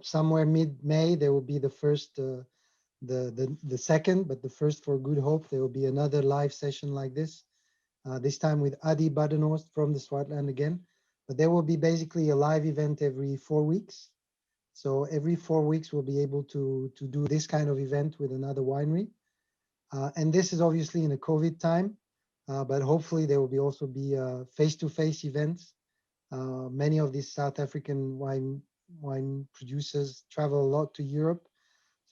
somewhere mid-May there will be the first, the second, but the first for Good Hope. There will be another live session like this. This time with Adi Badenost from the Swartland again. But there will be basically a live event every 4 weeks. So every 4 weeks we'll be able to do this kind of event with another winery. And this is obviously in a COVID time, but hopefully there will also be face-to-face events. Many of these South African wine producers travel a lot to Europe.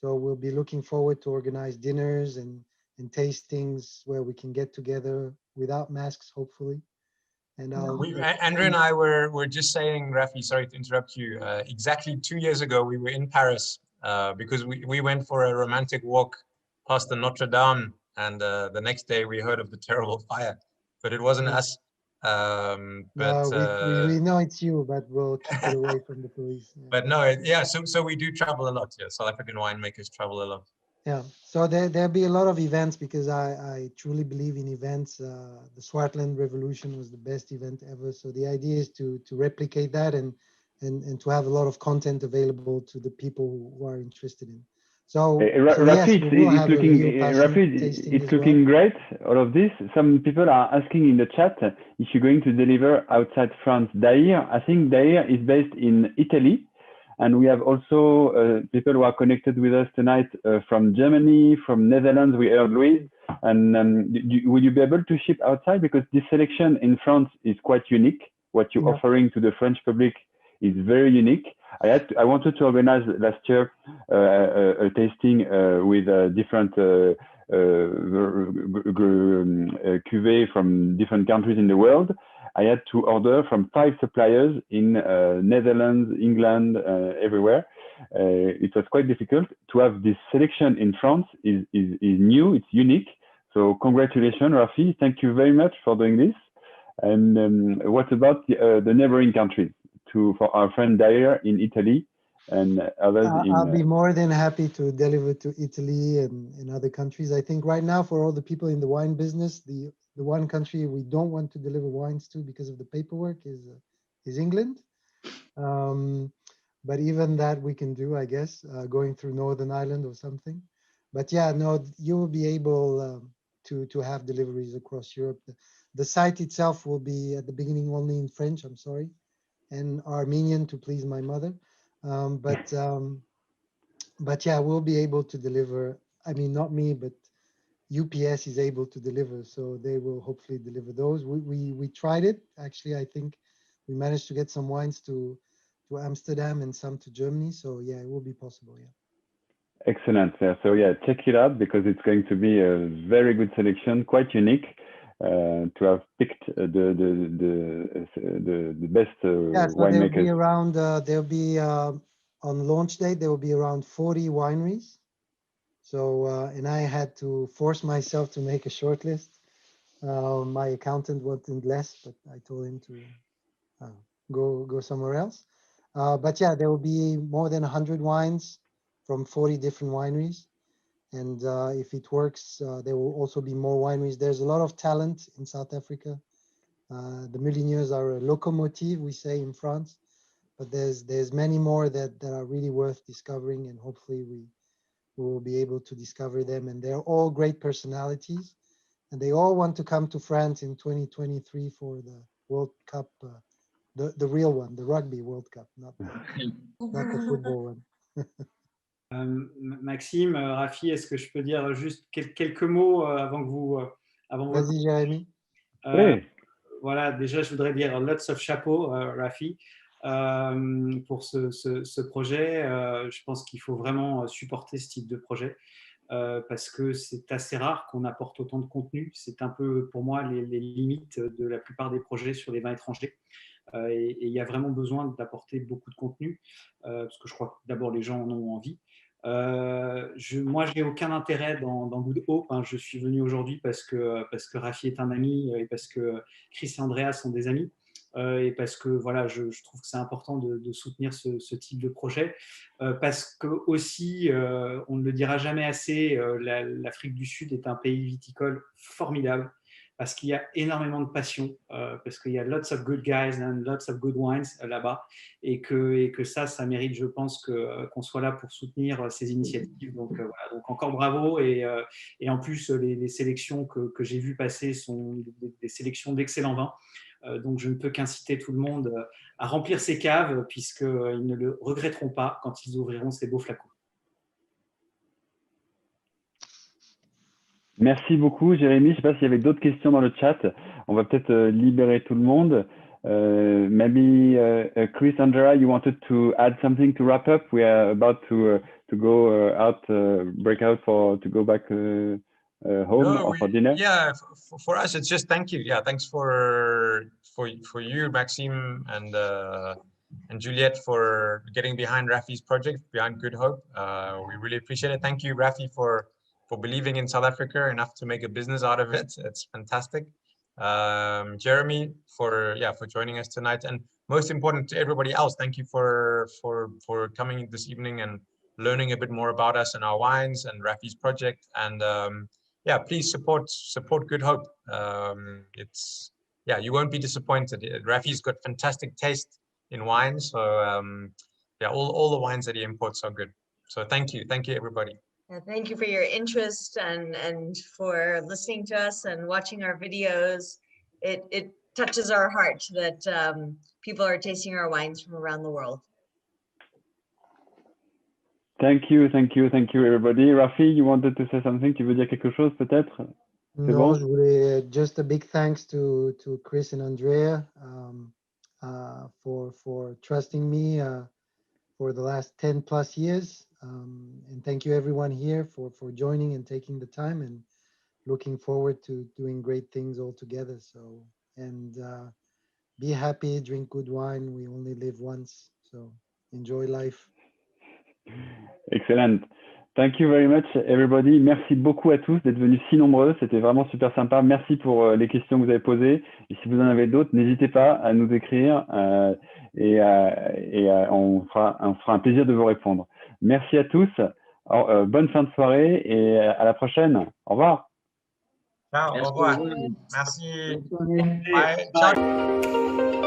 So we'll be looking forward to organize dinners and tastings where we can get together without masks, hopefully. And Andrea and I were just saying, Rafi, sorry to interrupt you. Exactly 2 years ago, we were in Paris because we went for a romantic walk past the Notre Dame, and the next day we heard of the terrible fire, but it wasn't us. But we know it's you, but we'll keep it away from the police. Yeah. But no, yeah. So we do travel a lot. Yeah, South African winemakers travel a lot. Yeah, so there'll be a lot of events because I truly believe in events. The Swartland Revolution was the best event ever. So the idea is to replicate that and to have a lot of content available to the people who are interested in. So, Rafi, it's looking great, all of this. Some people are asking in the chat if you're going to deliver outside France. Dair, I think Dair is based in Italy. And we have also people who are connected with us tonight from Germany, from Netherlands. We heard Louise. And will you be able to ship outside? Because this selection in France is quite unique. What you're offering to the French public is very unique. I wanted to organize last year a tasting with different cuvées from different countries in the world. I had to order from 5 suppliers in Netherlands, England, everywhere. It was quite difficult. To have this selection in France is new, it's unique. So congratulations, Rafi. Thank you very much for doing this. And what about the neighboring countries for our friend Dair in Italy and others? I'll be more than happy to deliver to Italy and other countries. I think right now for all the people in the wine business, the one country we don't want to deliver wines to because of the paperwork is England. But even that we can do, I guess, going through Northern Ireland or something. But yeah, no, you will be able to have deliveries across Europe. The site itself will be at the beginning only in French, I'm sorry, and Armenian to please my mother. But yeah, we'll be able to deliver. I mean, not me, but UPS is able to deliver, so they will hopefully deliver those. We tried it. Actually, I think we managed to get some wines to Amsterdam and some to Germany. So yeah, it will be possible. Yeah. Excellent. Yeah, so yeah, check it out because it's going to be a very good selection, quite unique. To have picked the best yeah, so winemakers. There'll be on launch date there will be around 40 wineries. So and I had to force myself to make a short list. My accountant wanted less, but I told him to go somewhere else. But yeah, there will be more than 100 wines from 40 different wineries. And if it works, there will also be more wineries. There's a lot of talent in South Africa. The Mullineux are a locomotive, we say in France, but there's many more that are really worth discovering, and hopefully we will be able to discover them. And they're all great personalities, and they all want to come to France in 2023 for the World Cup, the real one, the Rugby World Cup, not the football one. Maxime, Rafi, est-ce que je peux dire juste quelques mots avant que vous... Vas-y, Jérémy. Oui. Voilà, déjà, je voudrais dire lots of chapeau, Rafi, pour ce projet. Je pense qu'il faut vraiment supporter ce type de projet parce que c'est assez rare qu'on apporte autant de contenu. C'est un peu, pour moi, les limites de la plupart des projets sur les vins étrangers. Et il y a vraiment besoin d'apporter beaucoup de contenu parce que je crois que d'abord les gens en ont envie. Moi, je n'ai aucun intérêt dans Good Hope. Hein. Je suis venu aujourd'hui parce que Rafi est un ami et parce que Chris et Andrea sont des amis et parce que voilà, je trouve que c'est important de soutenir ce type de projet parce que aussi, on ne le dira jamais assez, l'Afrique du Sud est un pays viticole formidable. Parce qu'il y a énormément de passion, parce qu'il y a lots of good guys and lots of good wines là-bas, et que ça mérite, je pense, qu'on soit là pour soutenir ces initiatives. Donc, voilà. Donc encore bravo, et en plus, les sélections que j'ai vues passer sont des sélections d'excellents vins. Donc, je ne peux qu'inciter tout le monde à remplir ces caves, puisqu'ils ne le regretteront pas quand ils ouvriront ces beaux flacons. Merci beaucoup, Jérémy. Je ne sais pas s'il y avait d'autres questions dans le chat. On va peut-être libérer tout le monde. Maybe Chris, Andrea, you wanted to add something to wrap up? We are about to go out, break out to go back home or for dinner. Yeah, for us, it's just thank you. Yeah, thanks for you, Maxime, and Juliette for getting behind Rafi's project, behind Good Hope. We really appreciate it. Thank you, Rafi, for believing in South Africa enough to make a business out of it. It's fantastic. Jeremy, for joining us tonight, and most important to everybody else, thank you for coming this evening and learning a bit more about us and our wines and Rafi's project. And please support Good Hope. You won't be disappointed. Rafi's got fantastic taste in wine, so all the wines that he imports are good. So thank you everybody. Thank you for your interest and for listening to us and watching our videos. It touches our heart that people are tasting our wines from around the world. Thank you, everybody. Rafi, you wanted to say something? Tu veux dire quelque chose peut-être? No, je voulais just a big thanks to Chris and Andrea for trusting me for the last 10 plus years. And thank you everyone here for joining and taking the time, and looking forward to doing great things all together. So, and be happy, drink good wine. We only live once, so enjoy life. Excellent. Thank you very much, everybody. Merci beaucoup à tous d'être venus si nombreux. C'était vraiment super sympa. Merci pour les questions que vous avez posées. Et si vous en avez d'autres, n'hésitez pas à nous écrire et on fera un plaisir de vous répondre. Merci à tous. Bonne fin de soirée et à la prochaine. Au revoir. Ciao, au revoir. Merci. Bye. Ciao.